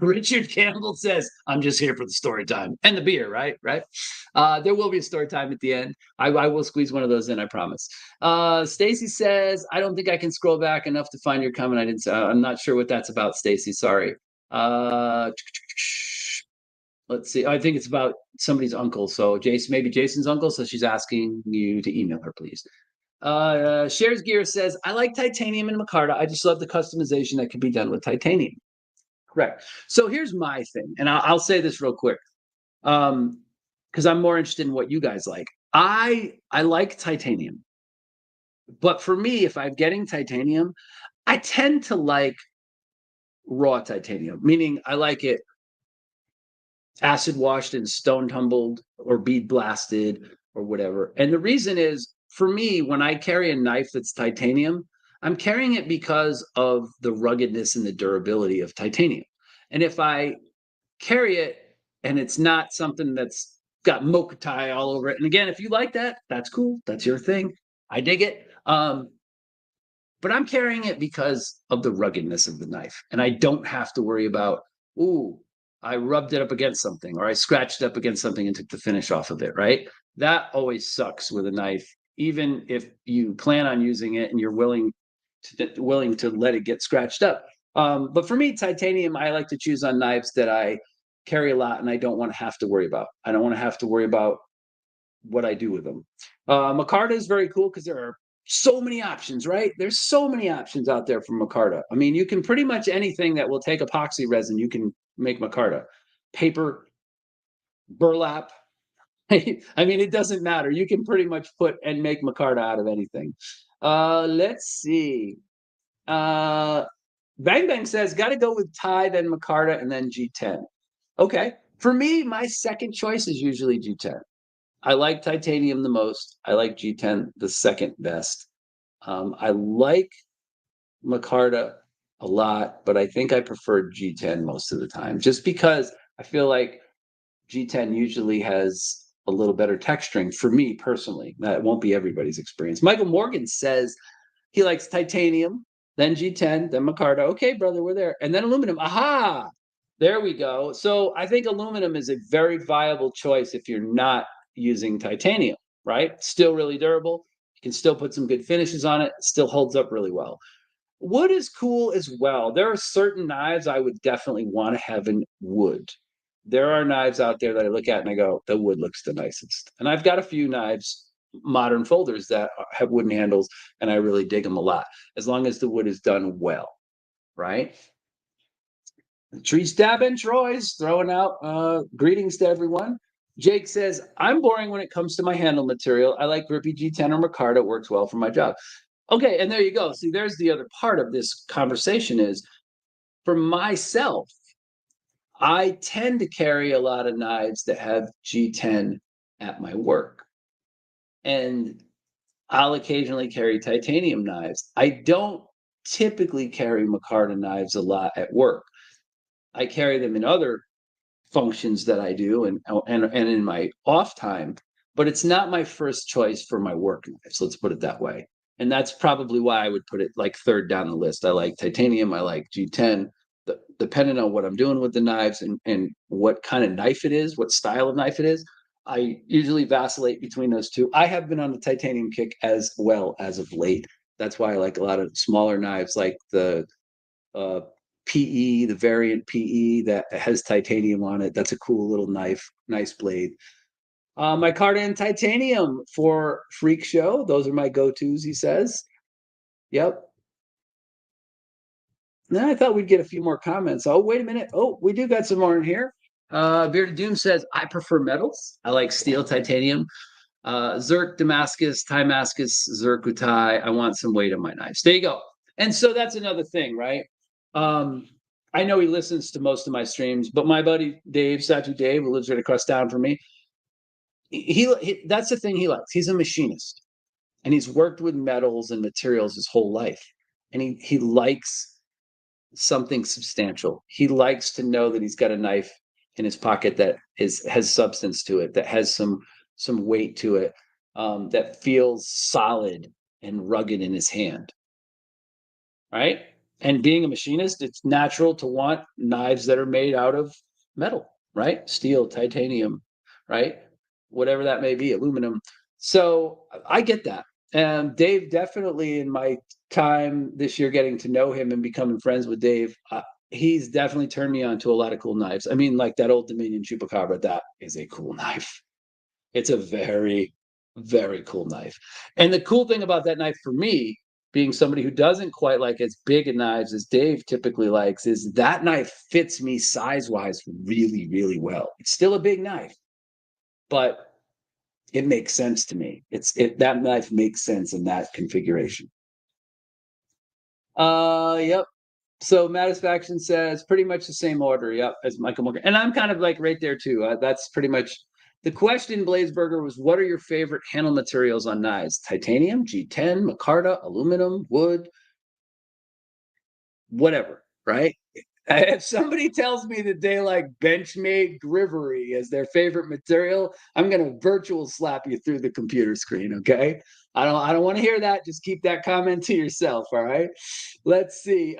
Richard Campbell says, I'm just here for the story time and the beer, right? Right. There will be a story time at the end. I will squeeze one of those in, I promise. Stacy says, I don't think I can scroll back enough to find your comment. I didn't say, I'm not sure what that's about, Stacy. Sorry. Let's see. I think it's about somebody's uncle. So Jason, maybe Jason's uncle. So she's asking you to email her, please. Shares Gear says, I like titanium and micarta. I just love the customization that can be done with titanium. Correct. So here's my thing, and I'll say this real quick, because I'm more interested in what you guys like. I like titanium, but for me, if I'm getting titanium, I tend to like raw titanium, meaning I like it acid washed and stone tumbled or bead blasted or whatever. And the reason is, for me, when I carry a knife that's titanium, I'm carrying it because of the ruggedness and the durability of titanium. And if I carry it and it's not something that's got mokutai all over it, and again, if you like that, that's cool. That's your thing. I dig it. But I'm carrying it because of the ruggedness of the knife. And I don't have to worry about, ooh, I rubbed it up against something or I scratched it up against something and took the finish off of it, right? That always sucks with a knife, even if you plan on using it and you're willing to let it get scratched up. But for me, titanium, I like to choose on knives that I carry a lot and I don't want to have to worry about. I don't want to have to worry about what I do with them. Micarta is very cool because there are so many options, right? There's so many options out there from micarta. I mean, you can pretty much anything that will take epoxy resin, you can make micarta. Paper, burlap. I mean, it doesn't matter. You can pretty much put and make micarta out of anything. Let's see. Bang Bang says, got to go with Thai, then micarta, and then G10. Okay. For me, my second choice is usually G10. I like titanium the most. I like G10 the second best. I like micarta a lot, but I think I prefer G10 most of the time, just because I feel like G10 usually has a little better texturing for me personally. That won't be everybody's experience. Michael Morgan says he likes titanium, then G10, then micarta. Okay, brother, we're there. And then aluminum. Aha! There we go. So I think aluminum is a very viable choice if you're not using titanium, right? Still really durable. You can still put some good finishes on it. Still holds up really well. Wood is cool as well. There are certain knives I would definitely want to have in wood. There are knives out there that I look at and I go, the wood looks the nicest. And I've got a few knives, modern folders, that have wooden handles, and I really dig them a lot, as long as the wood is done well, right? Tree Stab and Troy's throwing out greetings to everyone. Jake says, I'm boring when it comes to my handle material. I like grippy G10 or micarta. It works well for my job. Okay, and there you go. See, there's the other part of this conversation is, for myself, I tend to carry a lot of knives that have G10 at my work. And I'll occasionally carry titanium knives. I don't typically carry micarta knives a lot at work. I carry them in other functions that I do and in my off time, but it's not my first choice for my work knives. Let's put it that way. And that's probably why I would put it like third down the list. I like titanium. I like G10. Depending on what I'm doing with the knives and what kind of knife it is, what style of knife it is, I usually vacillate between those two. I have been on the titanium kick as well as of late. That's why I like a lot of smaller knives, like the uh, PE, the variant PE that has titanium on it. That's a cool little knife, nice blade. My Cardan titanium for Freak Show. Those are my go-tos, he says. Yep. Now I thought we'd get a few more comments. Oh, wait a minute. Oh, we do got some more in here. Bearded Doom says, I prefer metals. I like steel, titanium, Zerk, Damascus, Timascus, Zerkutai. I want some weight on my knives. There you go. And so that's another thing, right? I know he listens to most of my streams, but my buddy Dave, Satu Dave, who lives right across town from me, he that's the thing he likes. He's a machinist and he's worked with metals and materials his whole life. and he likes something substantial. He likes to know that he's got a knife in his pocket that has substance to it, that has some weight to it, that feels solid and rugged in his hand, right? And being a machinist, it's natural to want knives that are made out of metal, right? Steel, titanium, right? Whatever that may be, aluminum. So I get that. And Dave, definitely in my time this year getting to know him and becoming friends with Dave, he's definitely turned me on to a lot of cool knives. I mean, like that old Dominion Chupacabra, that is a cool knife. It's a very, very cool knife. And the cool thing about that knife for me, being somebody who doesn't quite like as big a knives as Dave typically likes, is that knife fits me size wise really, really well. It's still a big knife, but it makes sense to me. That knife makes sense in that configuration. Yep. So Matisfaction says pretty much the same order. Yep, as Michael Morgan, and I'm kind of like right there too. That's pretty much the question. Blazeburger was, "What are your favorite handle materials on knives? Titanium, G10, micarta, aluminum, wood, whatever." Right? If somebody tells me that they like Benchmade Grivery as their favorite material, I'm gonna virtual slap you through the computer screen. Okay? I don't want to hear that. Just keep that comment to yourself. All right. Let's see.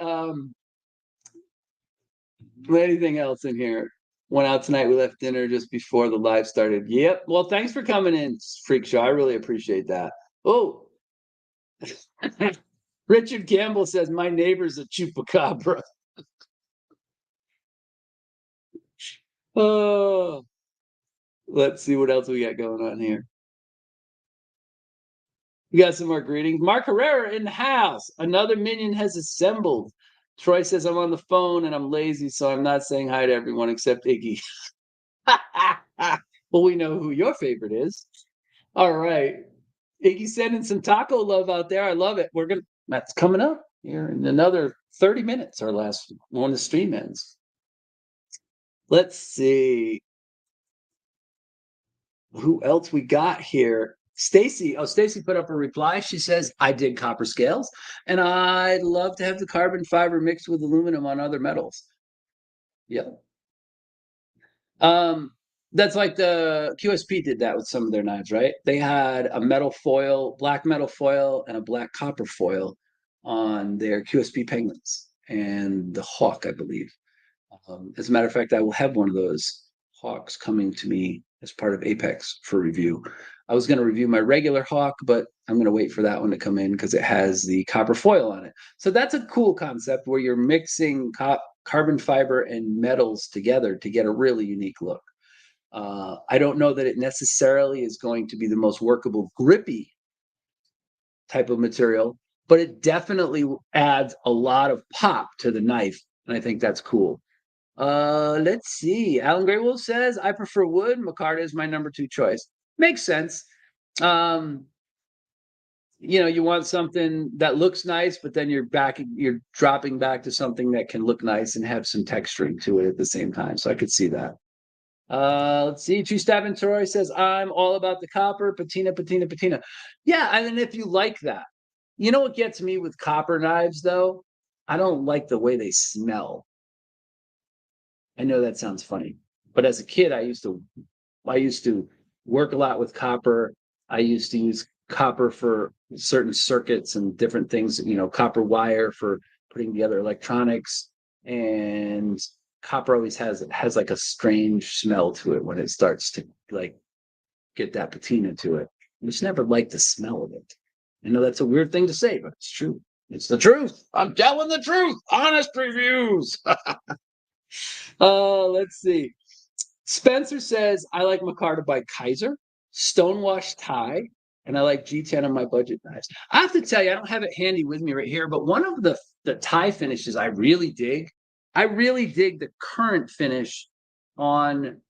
Anything else in here? Went out tonight. We left dinner just before the live started. Yep. Well, thanks for coming in, Freak Show. I really appreciate that. Oh, Richard Campbell says my neighbor's a chupacabra. Oh, let's see what else we got going on here. We got some more greetings. Mark Herrera in the house. Another minion has assembled. Troy says I'm on the phone and I'm lazy, so I'm not saying hi to everyone except Iggy. Well, we know who your favorite is. All right. Iggy sending some taco love out there. I love it. That's coming up here in another 30 minutes, our last when the stream ends. Let's see who else we got here. Stacy. Oh, Stacy put up a reply. She says, I dig copper scales, and I'd love to have the carbon fiber mixed with aluminum on other metals. Yep. That's like the QSP did that with some of their knives, right? They had a metal foil, black metal foil, and a black copper foil on their QSP penguins and the hawk, I believe. As a matter of fact, I will have one of those hawks coming to me as part of Apex for review. I was going to review my regular hawk, but I'm going to wait for that one to come in because it has the copper foil on it. So that's a cool concept where you're mixing carbon fiber and metals together to get a really unique look. I don't know that it necessarily is going to be the most workable grippy type of material, but it definitely adds a lot of pop to the knife, and I think that's cool. Let's see. Alan Graywolf says, I prefer wood. Micarta is my number 2 choice. Makes sense. Um, you want something that looks nice, but then you're dropping back to something that can look nice and have some texturing to it at the same time. So I could see that. Let's see. True Stab Troy says, I'm all about the copper, patina, patina, patina. Yeah, and if you like that, you know what gets me with copper knives, though? I don't like the way they smell. I know that sounds funny, but as a kid, I used to work a lot with copper. I used to use copper for certain circuits and different things, copper wire for putting together electronics. And copper always has like a strange smell to it when it starts to like get that patina to it. I just never liked the smell of it. I know that's a weird thing to say, but it's true. It's the truth. I'm telling the truth. Honest reviews. Let's see. Spencer says, I like Micarta by Kaiser, Stonewash tie, and I like G10 on my budget knives. I have to tell you, I don't have it handy with me right here, but one of the tie finishes I really dig the current finish on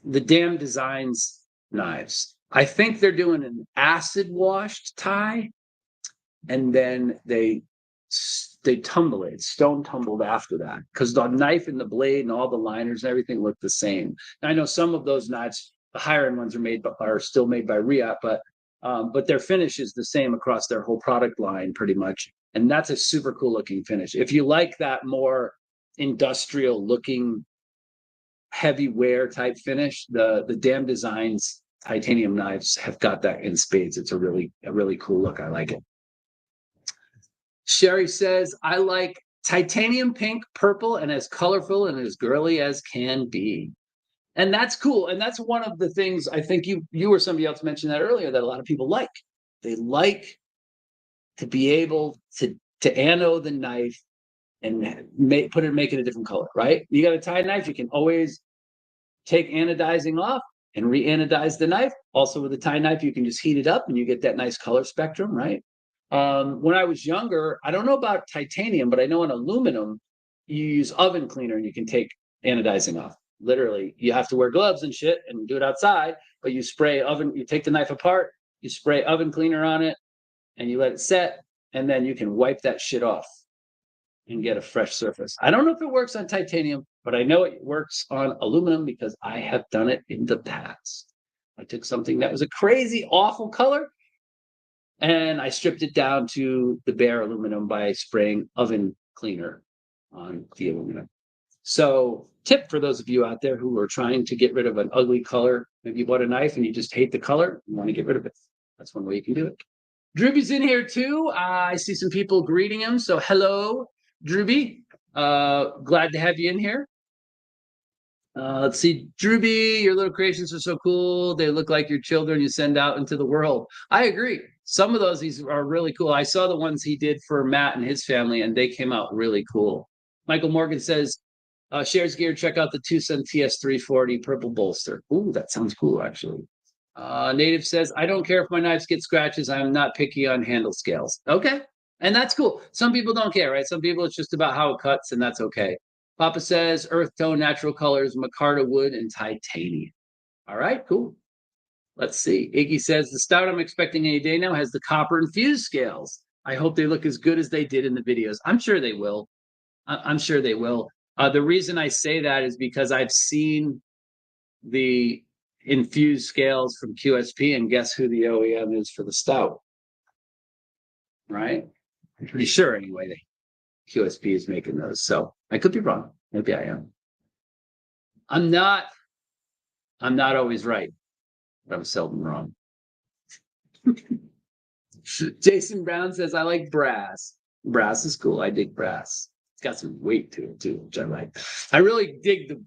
the Damn Designs knives. I think they're doing an acid washed tie, and then they tumble it, stone tumbled after that, because the knife and the blade and all the liners and everything look the same. And I know some of those knives, the higher end ones, are still made by Riot, but their finish is the same across their whole product line pretty much. And that's a super cool looking finish. If you like that more industrial looking heavy wear type finish, the Damn Designs titanium knives have got that in spades. It's a really cool look. I like it. Sherry says, I like titanium pink, purple, and as colorful and as girly as can be. And that's cool. And that's one of the things I think you or somebody else mentioned that earlier, that a lot of people like. They like to be able to anode the knife and make it a different color, right? You got a tie knife, you can always take anodizing off and re-anodize the knife. Also with a tie knife, you can just heat it up and you get that nice color spectrum, right? When I was younger, I don't know about titanium, but I know in aluminum, you use oven cleaner and you can take anodizing off. Literally, you have to wear gloves and shit and do it outside, but you take the knife apart, you spray oven cleaner on it, and you let it set, and then you can wipe that shit off and get a fresh surface. I don't know if it works on titanium, but I know it works on aluminum because I have done it in the past. I took something that was a crazy, awful color, and I stripped it down to the bare aluminum by spraying oven cleaner on the aluminum. So, tip for those of you out there who are trying to get rid of an ugly color. Maybe you bought a knife and you just hate the color, you want to get rid of it. That's one way you can do it. Drewby's in here too. I see some people greeting him. So hello, Drewby. Glad to have you in here. Let's see, Drewby, your little creations are so cool. They look like your children you send out into the world. I agree. Some of these are really cool. I saw the ones he did for Matt and his family, and they came out really cool. Michael Morgan says, shares gear, check out the Tucson TS340 purple bolster. Ooh, that sounds cool, actually. Native says, I don't care if my knives get scratches. I'm not picky on handle scales. Okay. And that's cool. Some people don't care, right? Some people, it's just about how it cuts, and that's okay. Papa says, earth tone, natural colors, micarta wood, and titanium. All right, cool. Let's see. Iggy says, the stout I'm expecting any day now has the copper infused scales. I hope they look as good as they did in the videos. I'm sure they will. I'm sure they will. The reason I say that is because I've seen the infused scales from QSP, and guess who the OEM is for the stout? Right? I'm pretty sure anyway. QSP is making those. So I could be wrong. Maybe I am. I'm not always right, but I'm seldom wrong. Jason Brown says, I like brass. Brass is cool. I dig brass. It's got some weight to it too, which I like. I really dig the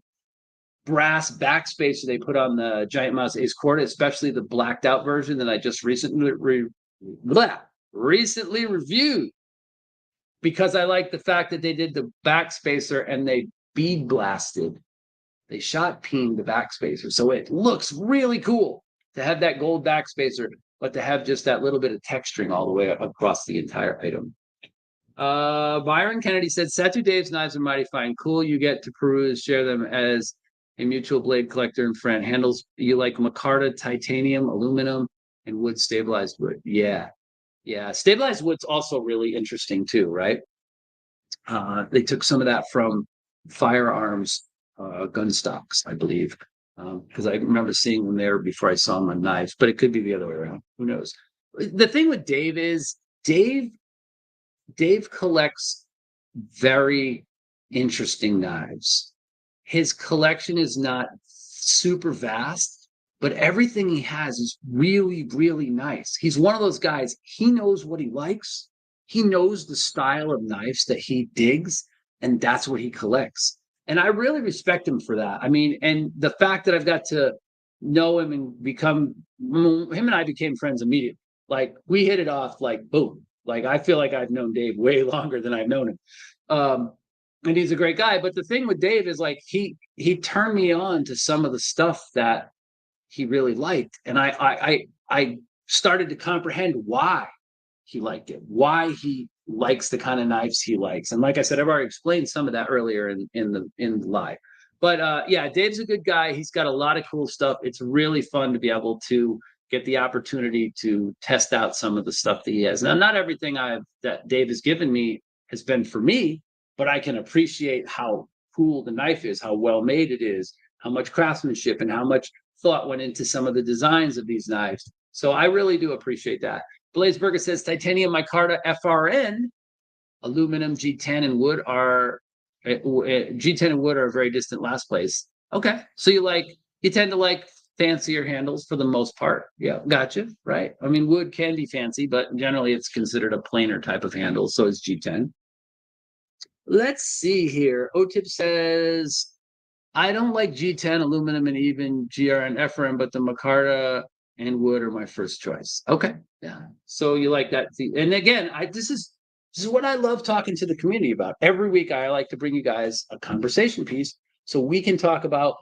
brass backspacer they put on the Giant Mouse Ace Quarter, especially the blacked out version that I just recently reviewed, because I like the fact that they did the backspacer and they bead blasted. They shot peened the backspacer. So it looks really cool to have that gold backspacer, but to have just that little bit of texturing all the way across the entire item. Byron Kennedy said, Satu Dave's knives are mighty fine. Cool. You get to peruse, share them as a mutual blade collector and friend. Handles, you like micarta, titanium, aluminum, and wood, stabilized wood. Yeah. Yeah. Stabilized wood's also really interesting too, right? They took some of that from firearms gun stocks, I believe, because I remember seeing them there before I saw them on knives, but it could be the other way around. Who knows? The thing with Dave is Dave collects very interesting knives. His collection is not super vast, but everything he has is really, really nice. He's one of those guys, he knows what he likes. He knows the style of knives that he digs, and that's what he collects. And I really respect him for that. I mean, and the fact that I've got to know him and him and I became friends immediately. Like, we hit it off like boom. Like, I feel like I've known Dave way longer than I've known him. And he's a great guy. But the thing with Dave is, like, he turned me on to some of the stuff that he really liked. And I started to comprehend why he liked it, why he likes the kind of knives he likes. And like I said, I've already explained some of that earlier in the live. But yeah, Dave's a good guy. He's got a lot of cool stuff. It's really fun to be able to get the opportunity to test out some of the stuff that he has. Now, not everything that Dave has given me has been for me, but I can appreciate how cool the knife is, how well made it is, how much craftsmanship and how much thought went into some of the designs of these knives. So I really do appreciate that. Blazeberger says, titanium micarta FRN. aluminum, G10, and wood are G10 and wood are a very distant last place. Okay, so you tend to like fancier handles for the most part. Yeah, gotcha. Right. I mean, wood can be fancy, but generally it's considered a plainer type of handle. So is G10. Let's see here. OTIP says I don't like G10, aluminum, and even GR and Ephraim, but the Micarta and wood are my first choice. Okay, yeah. So you like that? And again, this is what I love talking to the community about. Every week, I like to bring you guys a conversation piece so we can talk about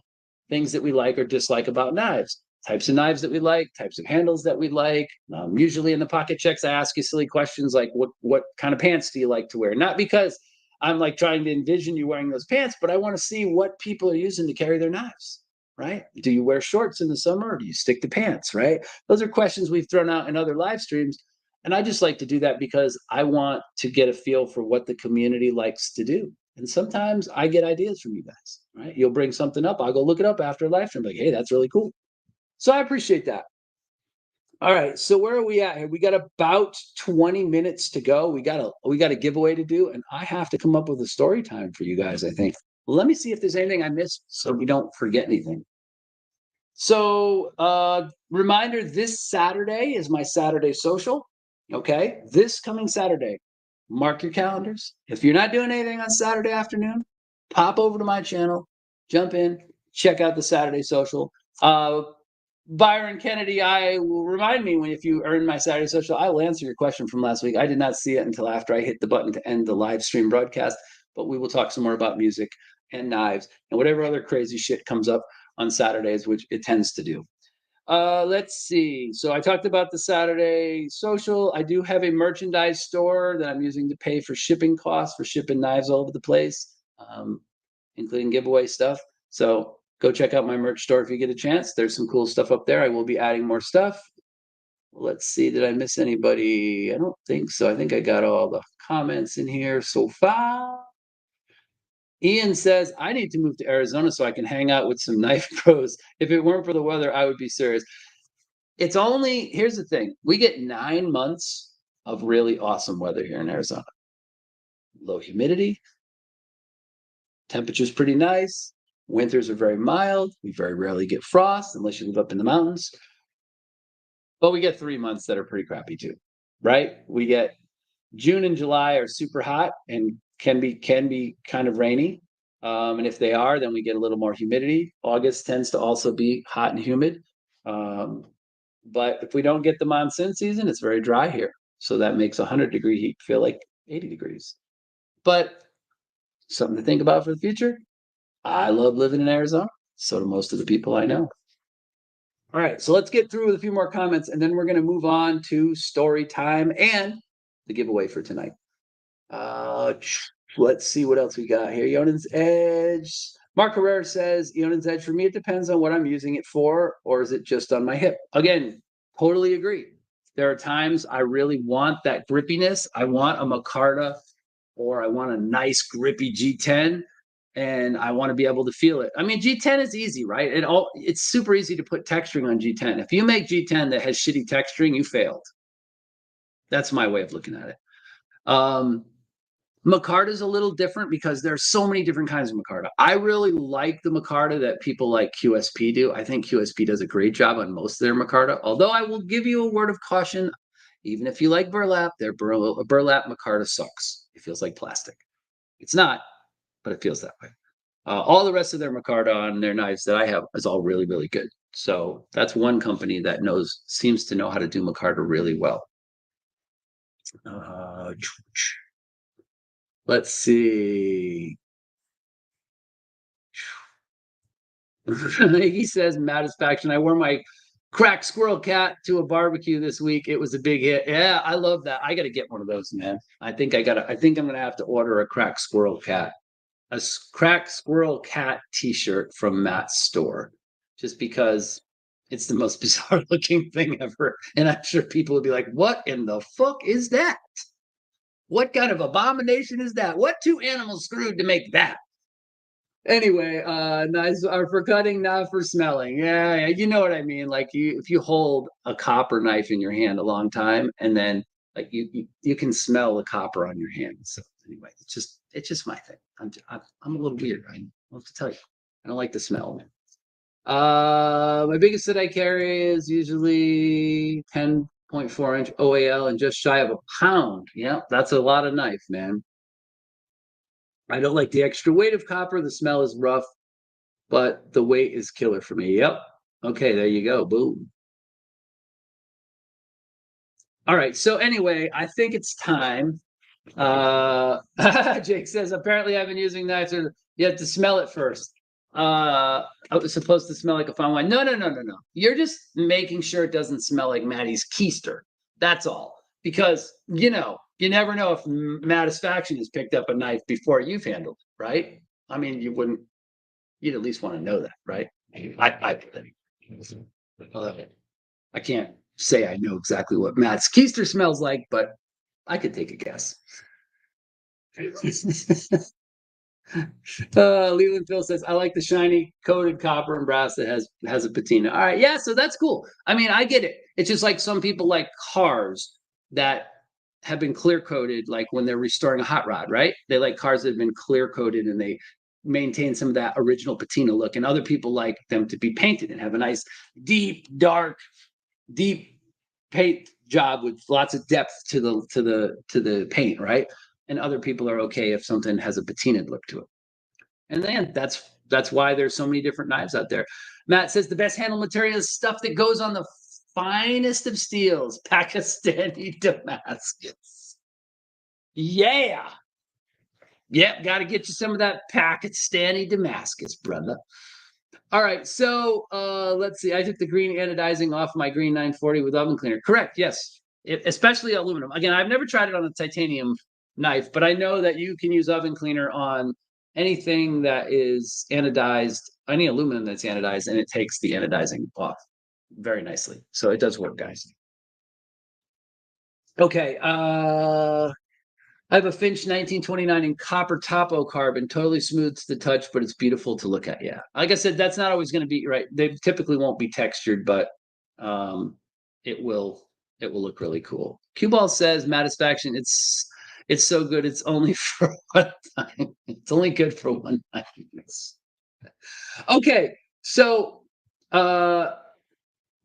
things that we like or dislike about knives, types of knives that we like, types of handles that we like. Usually in the pocket checks, I ask you silly questions like, what kind of pants do you like to wear? Not because I'm like trying to envision you wearing those pants, but I want to see what people are using to carry their knives, right? Do you wear shorts in the summer or do you stick to pants, right? Those are questions we've thrown out in other live streams. And I just like to do that because I want to get a feel for what the community likes to do. And sometimes I get ideas from you guys, right? You'll bring something up. I'll go look it up after a live stream. Like, hey, that's really cool. So I appreciate that. All right, so where are we at here? We got about 20 minutes to go. We got a giveaway to do, and I have to come up with a story time for you guys, I think. Let me see if there's anything I missed so we don't forget anything. So, reminder, this Saturday is my Saturday social. Okay, this coming Saturday. Mark your calendars. If you're not doing anything on Saturday afternoon, pop over to my channel, jump in, check out the Saturday social. Byron Kennedy, I will remind me when if you are in my Saturday social, I will answer your question from last week. I did not see it until after I hit the button to end the live stream broadcast, but we will talk some more about music and knives and whatever other crazy shit comes up on Saturdays, which it tends to do. Let's see. So I talked about the Saturday social. I do have a merchandise store that I'm using to pay for shipping costs for shipping knives all over the place, including giveaway stuff. So go check out my merch store if you get a chance. There's some cool stuff up there. I will be adding more stuff. Let's see. Did I miss anybody? I don't think so. I think I got all the comments in here so far. Ian says, I need to move to Arizona so I can hang out with some knife pros. If it weren't for the weather, I would be serious. It's only, here's the thing, we get 9 months of really awesome weather here in Arizona. Low humidity, temperature's pretty nice. Winters are very mild. We very rarely get frost unless you live up in the mountains. But we get 3 months that are pretty crappy too, right? We get June and July are super hot and can be kind of rainy. And if they are, then we get a little more humidity. August tends to also be hot and humid. Um, but if we don't get the monsoon season, it's very dry here. So that makes 100-degree heat feel like 80 degrees. But something to think about for the future. I love living in Arizona. So do most of the people I know. All right, so let's get through with a few more comments, and then we're going to move on to story time and the giveaway for tonight. Uh, let's see what else we got here. Eionan's Edge. Mark Herrera says, Eionan's Edge, for me, it depends on what I'm using it for, or is it just on my hip? Again, totally agree. There are times I really want that grippiness. I want a Micarta or I want a nice grippy G10 and I want to be able to feel it. I mean, G10 is easy, right? It's super easy to put texturing on G10. If you make G10 that has shitty texturing, you failed. That's my way of looking at it. Micarta is a little different because there's so many different kinds of Micarta. I really like the Micarta that people like QSP do. I think QSP does a great job on most of their Micarta. Although I will give you a word of caution, even if you like burlap, their burlap Micarta sucks. It feels like plastic. It's not, but it feels that way. All the rest of their Micarta on their knives that I have is all really, really good. So that's one company that seems to know how to do Micarta really well. Let's see. He says, Satisfaction. I wore my cracked squirrel cat to a barbecue this week. It was a big hit. Yeah, I love that. I got to get one of those, man. I think I'm gonna have to order a cracked squirrel cat, cracked squirrel cat T-shirt from Matt's store, just because it's the most bizarre looking thing ever. And I'm sure people would be like, "What in the fuck is that? What kind of abomination is that? What two animals screwed to make that?" Anyway, knives are for cutting, not for smelling. Yeah, you know what I mean. Like if you hold a copper knife in your hand a long time, and then Like you can smell the copper on your hands. So anyway, it's just my thing. I'm a little weird. I have to tell you, I don't like the smell. My biggest that I carry is usually 10.4-inch OAL and just shy of a pound. Yeah, that's a lot of knife, man. I don't like the extra weight of copper. The smell is rough, but the weight is killer for me. Yep. Okay, there you go. Boom. All right. So anyway, I think it's time. Jake says apparently I've been using knives. You have to smell it first. I was supposed to smell like a fine wine. No, no, no, no, no. You're just making sure it doesn't smell like Maddie's keister. That's all. Because you never know if Mattisfaction has picked up a knife before you've handled it, right? I mean, you wouldn't. You'd at least want to know that, right? I I can't say I know exactly what Matt's keister smells like, but I could take a guess. Leland Phil says, I like the shiny coated copper and brass that has a patina. All right, yeah, so that's cool. I mean, I get it. It's just like some people like cars that have been clear coated, like when they're restoring a hot rod, right? They like cars that have been clear coated and they maintain some of that original patina look. And other people like them to be painted and have a nice, deep, dark, deep paint job with lots of depth to the paint, right? And other people are okay if something has a patinaed look to it. And then that's why there's so many different knives out there. Matt says the best handle material is stuff that goes on the finest of steels, Pakistani Damascus. Yeah. Yep, got to get you some of that Pakistani Damascus, brother. All right, so let's see. I took the green anodizing off my green 940 with oven cleaner. Correct, yes. Especially aluminum. Again, I've never tried it on a titanium knife, but I know that you can use oven cleaner on anything that is anodized, any aluminum that's anodized, and it takes the anodizing off very nicely. So it does work, guys. Okay, I have a Finch 1929 in copper topo carbon, totally smooths the touch, but it's beautiful to look at. Yeah. Like I said, that's not always going to be right. They typically won't be textured, but um, it will look really cool. Cue Ball says Mattisfaction, it's so good, it's only for one time. It's only good for one time. Okay, so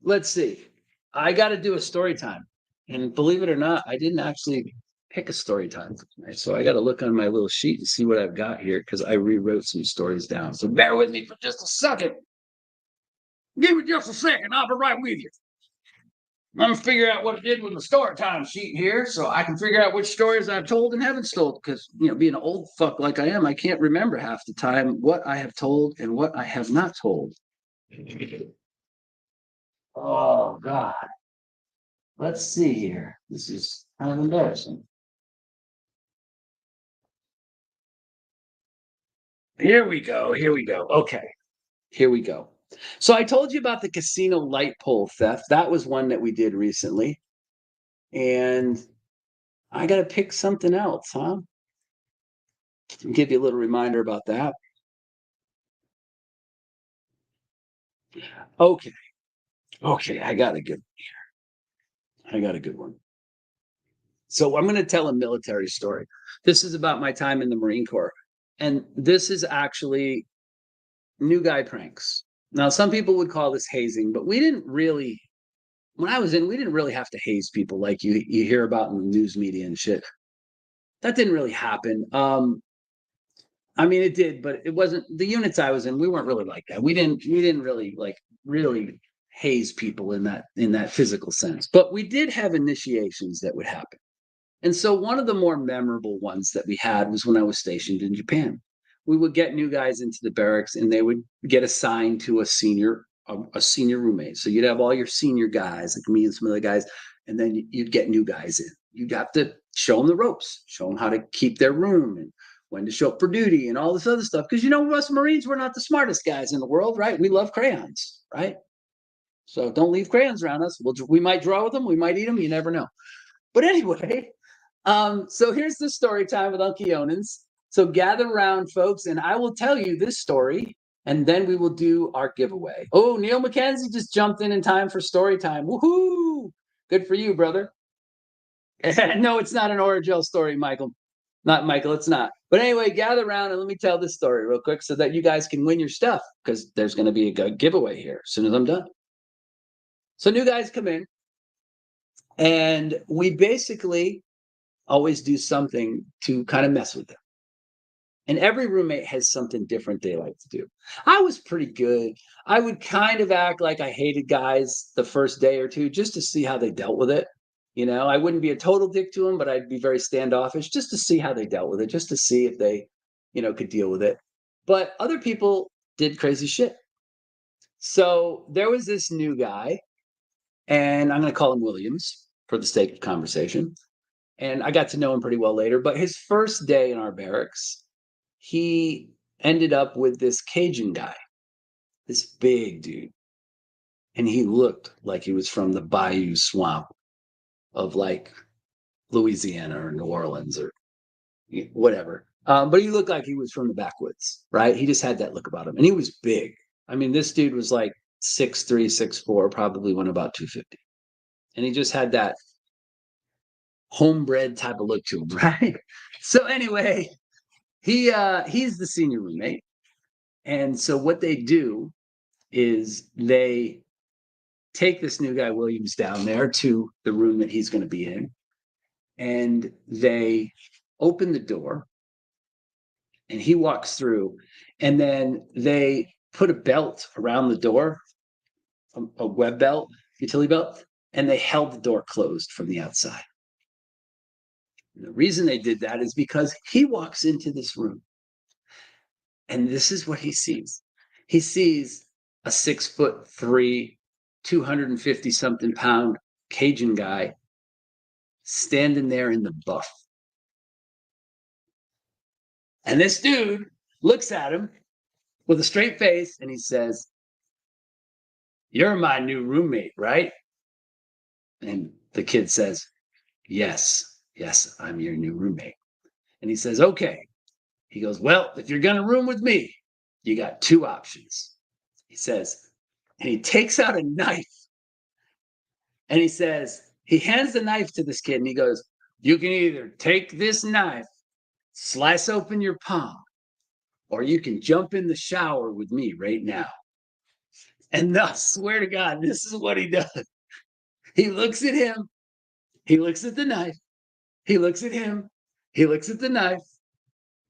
let's see. I got to do a story time. And believe it or not, I didn't actually pick a story time for tonight. So I got to look on my little sheet and see what I've got here because I rewrote some stories down. So bear with me for just a second. Give me just a second. I'll be right with you. I'm gonna figure out what I did with the story time sheet here, so I can figure out which stories I've told and haven't told. Because being an old fuck like I am, I can't remember half the time what I have told and what I have not told. Oh God. Let's see here. This is kind of embarrassing. Here we go. Here we go. Okay. Here we go. So I told you about the casino light pole theft. That was one that we did recently. And I got to pick something else, huh? Give you a little reminder about that. Okay. Okay. I got a good one. I got a good one. So I'm going to tell a military story. This is about my time in the Marine Corps. And this is actually new guy pranks. Now, some people would call this hazing, but we didn't really, when I was in, we didn't really have to haze people like you hear about in the news media and shit. That didn't really happen. I mean, it did, but it wasn't the units I was in. We weren't really like that. We didn't really really haze people in that physical sense. But we did have initiations that would happen. And so one of the more memorable ones that we had was when I was stationed in Japan. We would get new guys into the barracks and they would get assigned to a senior roommate. So you'd have all your senior guys, like me and some of the guys, and then you'd get new guys in. You'd have to show them the ropes, show them how to keep their room and when to show up for duty and all this other stuff. Because us Marines, we're not the smartest guys in the world, right? We love crayons, right? So don't leave crayons around us. We might draw with them, we might eat them, you never know. But anyway, so here's the story time with Uncle Eionans. So gather around, folks, and I will tell you this story, and then we will do our giveaway. Oh, Neil McKenzie just jumped in time for story time. Woohoo! Good for you, brother. No, it's not an Oragel story, Michael. Not Michael, it's not. But anyway, gather around and let me tell this story real quick so that you guys can win your stuff because there's going to be a giveaway here as soon as I'm done. So, new guys come in, and we basically always do something to kind of mess with them. And every roommate has something different they like to do. I was pretty good. I would kind of act like I hated guys the first day or two just to see how they dealt with it. I wouldn't be a total dick to them, but I'd be very standoffish just to see how they dealt with it, just to see if they, could deal with it. But other people did crazy shit. So there was this new guy, and I'm going to call him Williams for the sake of conversation. And I got to know him pretty well later. But his first day in our barracks, he ended up with this Cajun guy, this big dude. And he looked like he was from the Bayou Swamp of like Louisiana or New Orleans or whatever. But he looked like he was from the backwoods, right? He just had that look about him. And he was big. I mean, this dude was like 6'3", 6'4", probably went about 250. And he just had that homebred type of look to him, right? So anyway, he's the senior roommate. And so what they do is they take this new guy Williams down there to the room that he's going to be in, and they open the door, and he walks through, and then they put a belt around the door, a web belt, utility belt, and they held the door closed from the outside. And the reason they did that is because he walks into this room, and this is what he sees. He sees a 6'3", 250 something pound Cajun guy standing there in the buff. And this dude looks at him with a straight face and he says, "You're my new roommate, right?" And the kid says, yes, I'm your new roommate. And he says, okay. He goes, well, if you're going to room with me, you got two options. He says, and he takes out a knife. And he says, he hands the knife to this kid and he goes, you can either take this knife, slice open your palm, or you can jump in the shower with me right now. And I swear to God, this is what he does. He looks at him. He looks at the knife. He looks at him. He looks at the knife.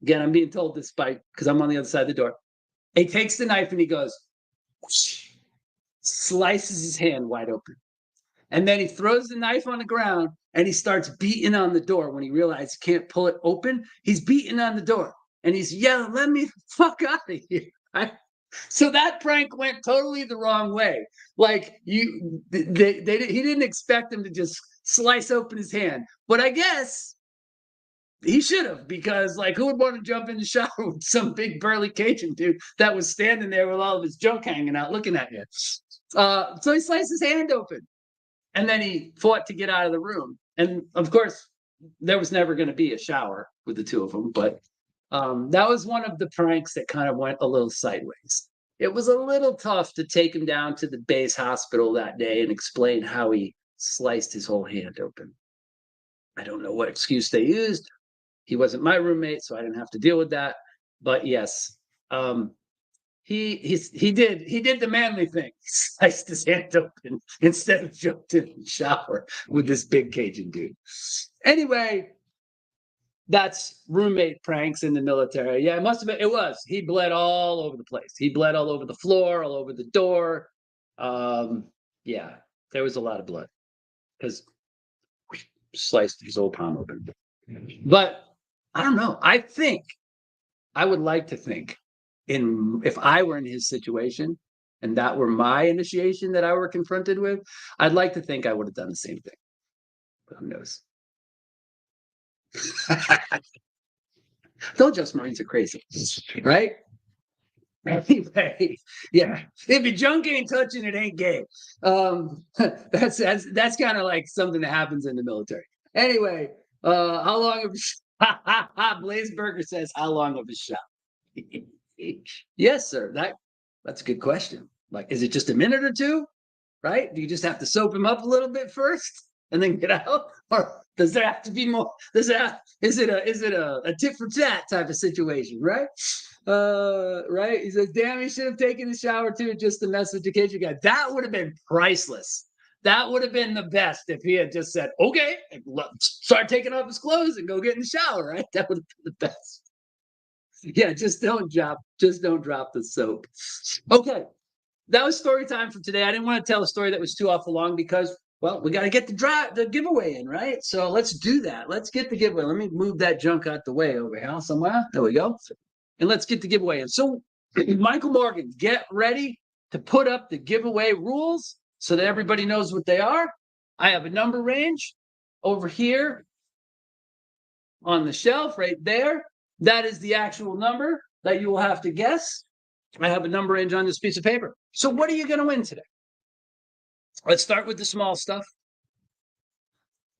Again, I'm being told this because I'm on the other side of the door. He takes the knife and he goes, whoosh, slices his hand wide open. And then he throws the knife on the ground and he starts beating on the door. When he realizes he can't pull it open, he's beating on the door and he's yelling, "Let me fuck out of here." So that prank went totally the wrong way. Like he didn't expect him to just slice open his hand, but I guess he should have, because like who would want to jump in the shower with some big burly Cajun dude that was standing there with all of his junk hanging out looking at you? So he sliced his hand open. And then he fought to get out of the room. And of course, there was never going to be a shower with the two of them. But that was one of the pranks that kind of went a little sideways. It was a little tough to take him down to the base hospital that day and explain how he sliced his whole hand open. I don't know what excuse they used. He wasn't my roommate, so I didn't have to deal with that. But yes, he did the manly thing. He sliced his hand open instead of jumped in the shower with this big Cajun dude. Anyway, that's roommate pranks in the military. Yeah, it must have been. It was. He bled all over the place. He bled all over the floor, all over the door. Yeah, there was a lot of blood because we sliced his whole palm open. But I don't know. I would like to think if I were in his situation and that were my initiation that I were confronted with, I'd like to think I would have done the same thing. But who knows? Told you Marines are crazy, right? Anyway, yeah. If your junk ain't touching, it ain't gay. That's kind of like something that happens in the military. Anyway, how long of Blaze Burger says how long of a shot? Yes, sir. That's a good question. Like, is it just a minute or two? Right? Do you just have to soap him up a little bit first and then get out? Or Does there have to be more? Is it a tit for tat type of situation, right? Right. He says, "Damn, he should have taken a shower too, just to mess with the kitchen guy." That would have been priceless. That would have been the best if he had just said, "Okay, start taking off his clothes and go get in the shower." Right. That would have been the best. Yeah, just don't drop the soap. Okay, that was story time for today. I didn't want to tell a story that was too awful long because, well, we got to get the giveaway in, right? So let's do that. Let's get the giveaway. Let me move that junk out the way over here somewhere. There we go. And let's get the giveaway in. So, Michael Morgan, get ready to put up the giveaway rules so that everybody knows what they are. I have a number range over here on the shelf right there. That is the actual number that you will have to guess. I have a number range on this piece of paper. So what are you going to win today? Let's start with the small stuff.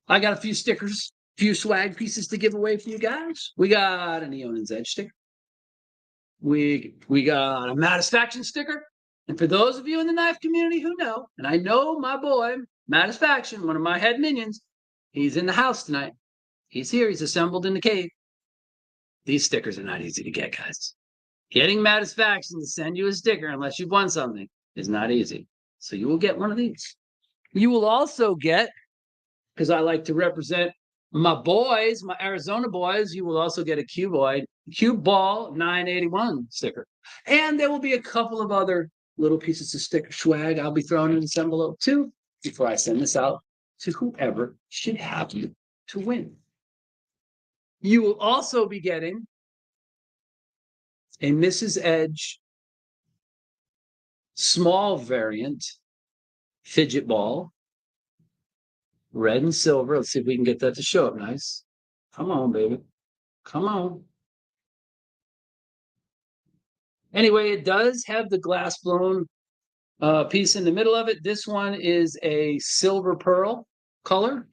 I got a few stickers, a few swag pieces to give away for you guys. We got an Eionan's Edge sticker. We got a Matisfaction sticker. And for those of you in the knife community who know, and I know my boy, Matisfaction, one of my head minions, he's in the house tonight. He's here. He's assembled in the cave. These stickers are not easy to get, guys. Getting Matisfaction to send you a sticker, unless you've won something, is not easy. So you will get one of these. You will also get, because I like to represent my boys, my Arizona boys, you will also get a Cue Ball 981 sticker. And there will be a couple of other little pieces of sticker swag I'll be throwing in this envelope too before I send this out to whoever should happen to win. You will also be getting a Mrs. Edge small variant fidget ball, red and silver. Let's see if we can get that to show up nice. Come on, baby. Come on. Anyway, it does have the glass blown piece in the middle of it. This one is a silver pearl color,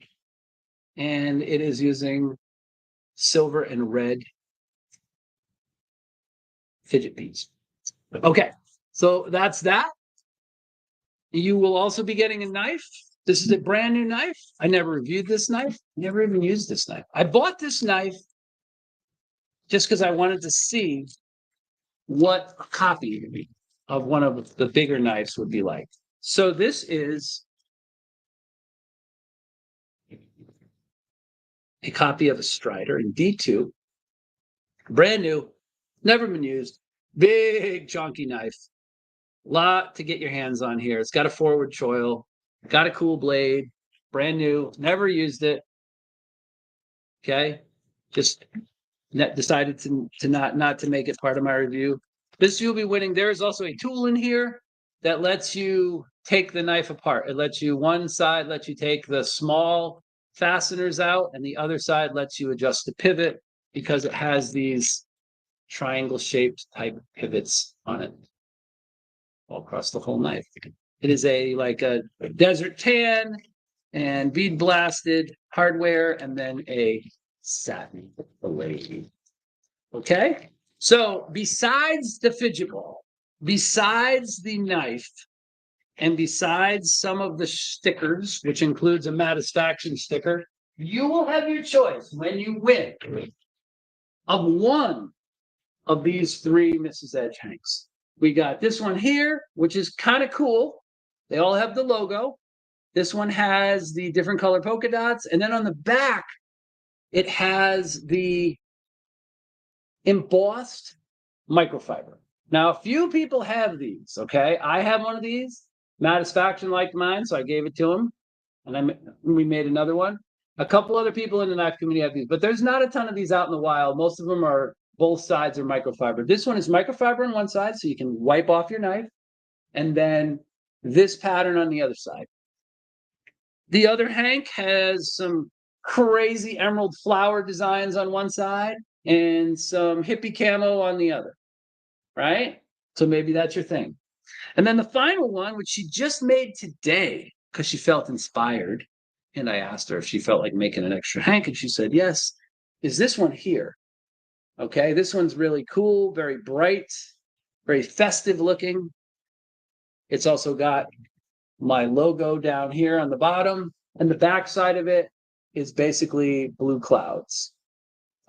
and it is using silver and red fidget piece. Okay, so that's that. You will also be getting a knife. This is a brand new knife. I never reviewed this knife, never even used this knife. I bought this knife just because I wanted to see what a copy of one of the bigger knives would be like. So this is a copy of a Strider in D2, brand new, never been used, big chunky knife. Lot to get your hands on here. It's got a forward choil, got a cool blade, brand new, never used it. Okay, just decided to not to make it part of my review. This you'll be winning. There is also a tool in here that lets you take the knife apart. It lets you, one side lets you take the small fasteners out, and the other side lets you adjust the pivot because it has these triangle-shaped type pivots on it all across the whole knife. It is like a desert tan and bead blasted hardware, and then a satin blade. Okay, so besides the fidget ball, besides the knife, and besides some of the stickers, which includes a Matisfaction sticker, you will have your choice when you win of one of these three Mrs. Edge hanks. We got this one here, which is kind of cool. They all have the logo. This one has the different color polka dots. And then on the back, it has the embossed microfiber. Now, a few people have these, okay? I have one of these. Matisfaction liked mine, so I gave it to him. And we made another one. A couple other people in the knife community have these, but there's not a ton of these out in the wild. Most of them are, both sides are microfiber. This one is microfiber on one side, so you can wipe off your knife. And then this pattern on the other side. The other hank has some crazy emerald flower designs on one side and some hippie camo on the other, right? So maybe that's your thing. And then the final one, which she just made today because she felt inspired, and I asked her if she felt like making an extra hank, and she said yes, is this one here. Okay, this one's really cool, very bright, very festive looking. It's also got my logo down here on the bottom, and the back side of it is basically blue clouds.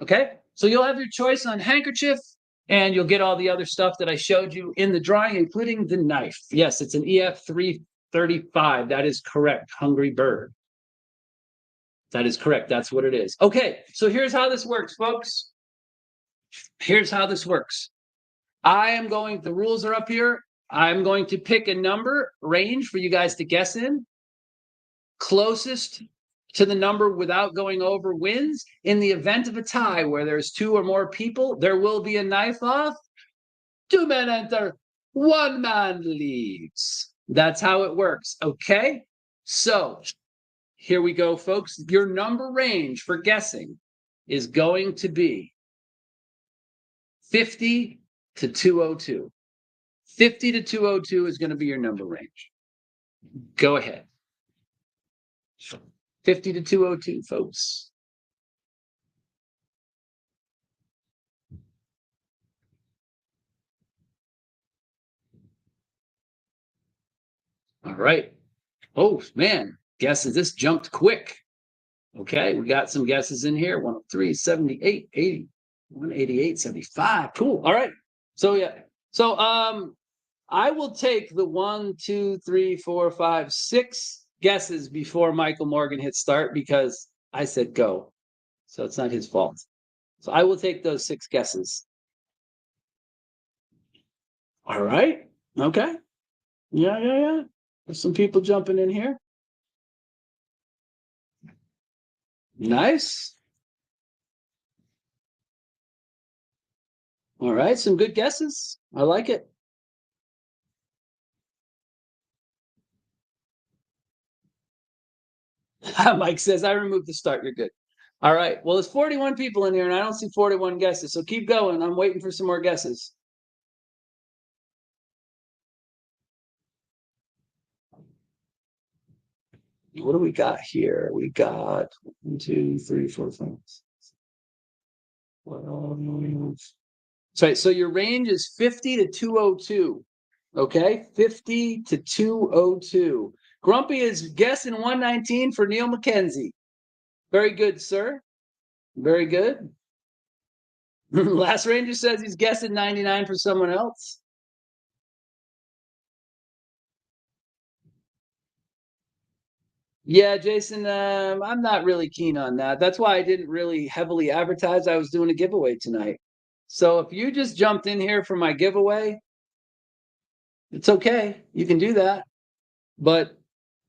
Okay, so you'll have your choice on handkerchief, and you'll get all the other stuff that I showed you in the drawing, including the knife. Yes, it's an EF 335. That is correct. Hungry Bird. That is correct. That's what it is. Okay, so here's how this works, folks. Here's how this works. The rules are up here. I'm going to pick a number range for you guys to guess in. Closest to the number without going over wins. In the event of a tie where there's two or more people, there will be a knife off. Two men enter, one man leaves. That's how it works. Okay, so here we go, folks. Your number range for guessing is going to be 50 to 202. 50 to 202 is going to be your number range. Go ahead. 50 to 202, folks. All right. Oh, man. Guesses. This jumped quick. Okay. We got some guesses in here. 103, 78, 80, 188, 75. Cool. All right. So, yeah. So, I will take the 1, 2, 3, 4, 5, 6 guesses before Michael Morgan hit start because I said go. So it's not his fault. So I will take those 6 guesses. All right. Okay. Yeah. There's some people jumping in here. Nice. All right. Some good guesses. I like it. Mike says, I removed the start. You're good. All right. Well, there's 41 people in here, and I don't see 41 guesses. So keep going. I'm waiting for some more guesses. What do we got here? We got 1, 2, 3, 4, 5, 6, 12. So your range is 50 to 202. Okay, 50 to 202. Grumpy is guessing 119 for Neil McKenzie. Very good, sir. Very good. Last Ranger says he's guessing 99 for someone else. Yeah, Jason, I'm not really keen on that. That's why I didn't really heavily advertise I was doing a giveaway tonight. So if you just jumped in here for my giveaway, it's okay. You can do that. But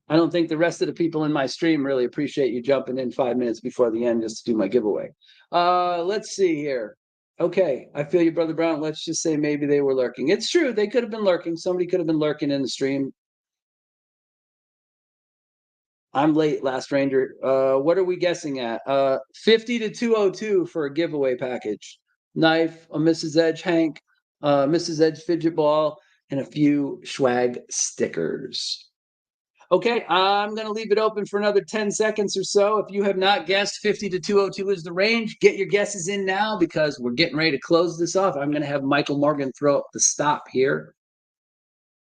I don't think the rest of the people in my stream really appreciate you jumping in 5 minutes before the end just to do my giveaway. Let's see here. Okay, I feel you, Brother Brown. Let's just say maybe they were lurking. It's true. They could have been lurking. Somebody could have been lurking in the stream. I'm late, Last Ranger. What are we guessing at? 50 to 202 for a giveaway package. Knife, a Mrs. Edge Hank, Mrs. Edge fidget ball, and a few swag stickers. Okay, I'm going to leave it open for another 10 seconds or so. If you have not guessed 50 to 202 is the range, get your guesses in now because we're getting ready to close this off. I'm going to have Michael Morgan throw up the stop here.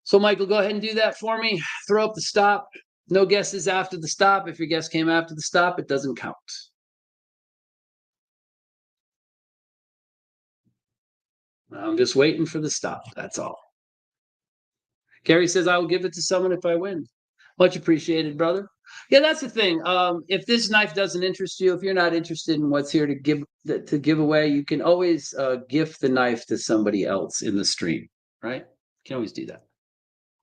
So, Michael, go ahead and do that for me. Throw up the stop. No guesses after the stop. If your guess came after the stop, it doesn't count. I'm just waiting for the stop. That's all. Gary says, I will give it to someone if I win. Much appreciated, brother. Yeah, that's the thing. If this knife doesn't interest you, if you're not interested in what's here to give away, you can always gift the knife to somebody else in the stream, right? You can always do that.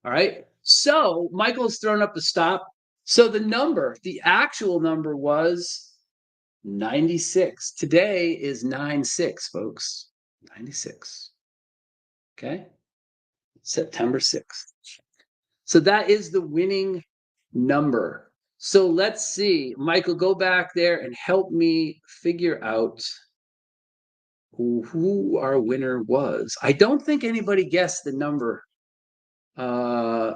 All right. So Michael's thrown up the stop. So the actual number was 96. Today is 9/6, folks. 96. Okay. September 6th. So that is the winning number. So let's see. Michael, go back there and help me figure out who our winner was. I don't think anybody guessed the number. I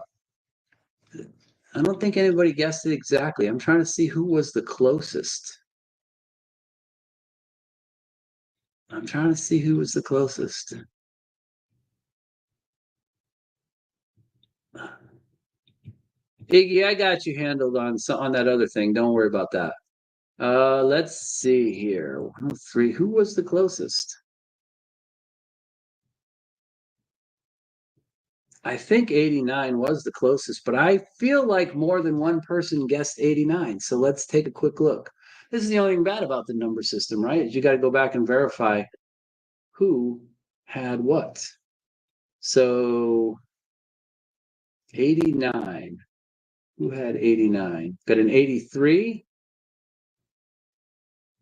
don't think anybody guessed it exactly. I'm trying to see who was the closest. I'm trying to see who was the closest. Iggy, I got you handled on that other thing. Don't worry about that. Let's see here. 103. Who was the closest? I think 89 was the closest, but I feel like more than one person guessed 89. So let's take a quick look. This is the only thing bad about the number system, right? Is you got to go back and verify who had what. So 89. Who had 89? Got an 83.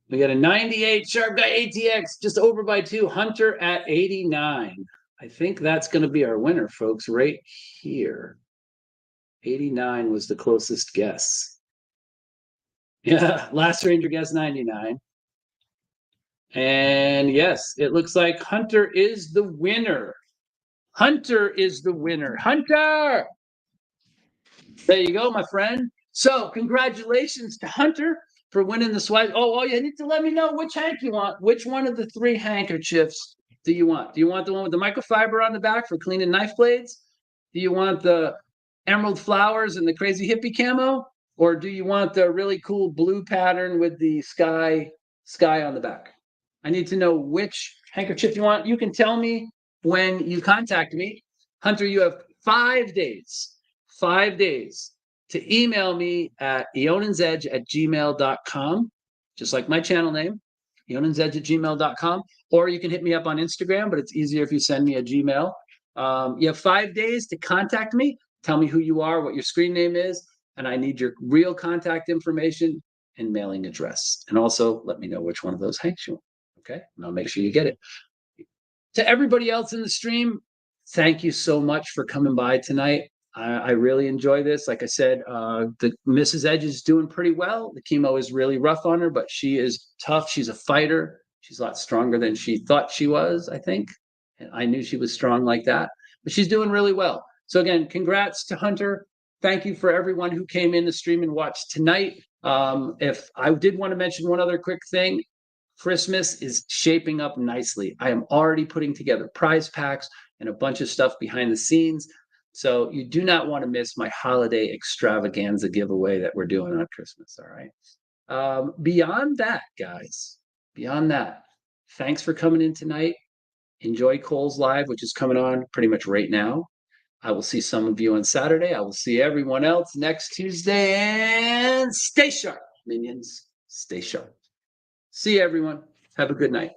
We got a 98 Sharp Guy ATX just over by two. Hunter at 89. I think that's going to be our winner, folks, right here. 89 was the closest guess. Yeah, last Ranger guess 99. And yes, it looks like Hunter is the winner. Hunter is the winner. Hunter! There you go, my friend. So, congratulations to Hunter for winning the swipe. Oh, you need to let me know which hank you want. Which one of the three handkerchiefs do you want? Do you want the one with the microfiber on the back for cleaning knife blades? Do you want the emerald flowers and the crazy hippie camo? Or do you want the really cool blue pattern with the sky on the back? I need to know which handkerchief you want. You can tell me when you contact me. Hunter, you have 5 days to email me at eionansedge@gmail.com, just like my channel name, eionansedge@gmail.com, or you can hit me up on Instagram, but it's easier if you send me a Gmail. You have 5 days to contact me. Tell me who you are, what your screen name is, and I need your real contact information and mailing address. And also let me know which one of those hanks you want. Okay, and I'll make sure you get it. To everybody else in the stream, thank you so much for coming by tonight. I really enjoy this. Like I said, the Mrs. Edge is doing pretty well. The chemo is really rough on her, but she is tough. She's a fighter. She's a lot stronger than she thought she was, I think. And I knew she was strong like that, but she's doing really well. So again, congrats to Hunter. Thank you for everyone who came in the stream and watched tonight. If I did want to mention one other quick thing, Christmas is shaping up nicely. I am already putting together prize packs and a bunch of stuff behind the scenes. So you do not want to miss my holiday extravaganza giveaway that we're doing on Christmas. All right. Beyond that, guys, beyond that, thanks for coming in tonight. Enjoy Cole's Live, which is coming on pretty much right now. I will see some of you on Saturday. I will see everyone else next Tuesday. And stay sharp, minions. Stay sharp. See you, everyone. Have a good night.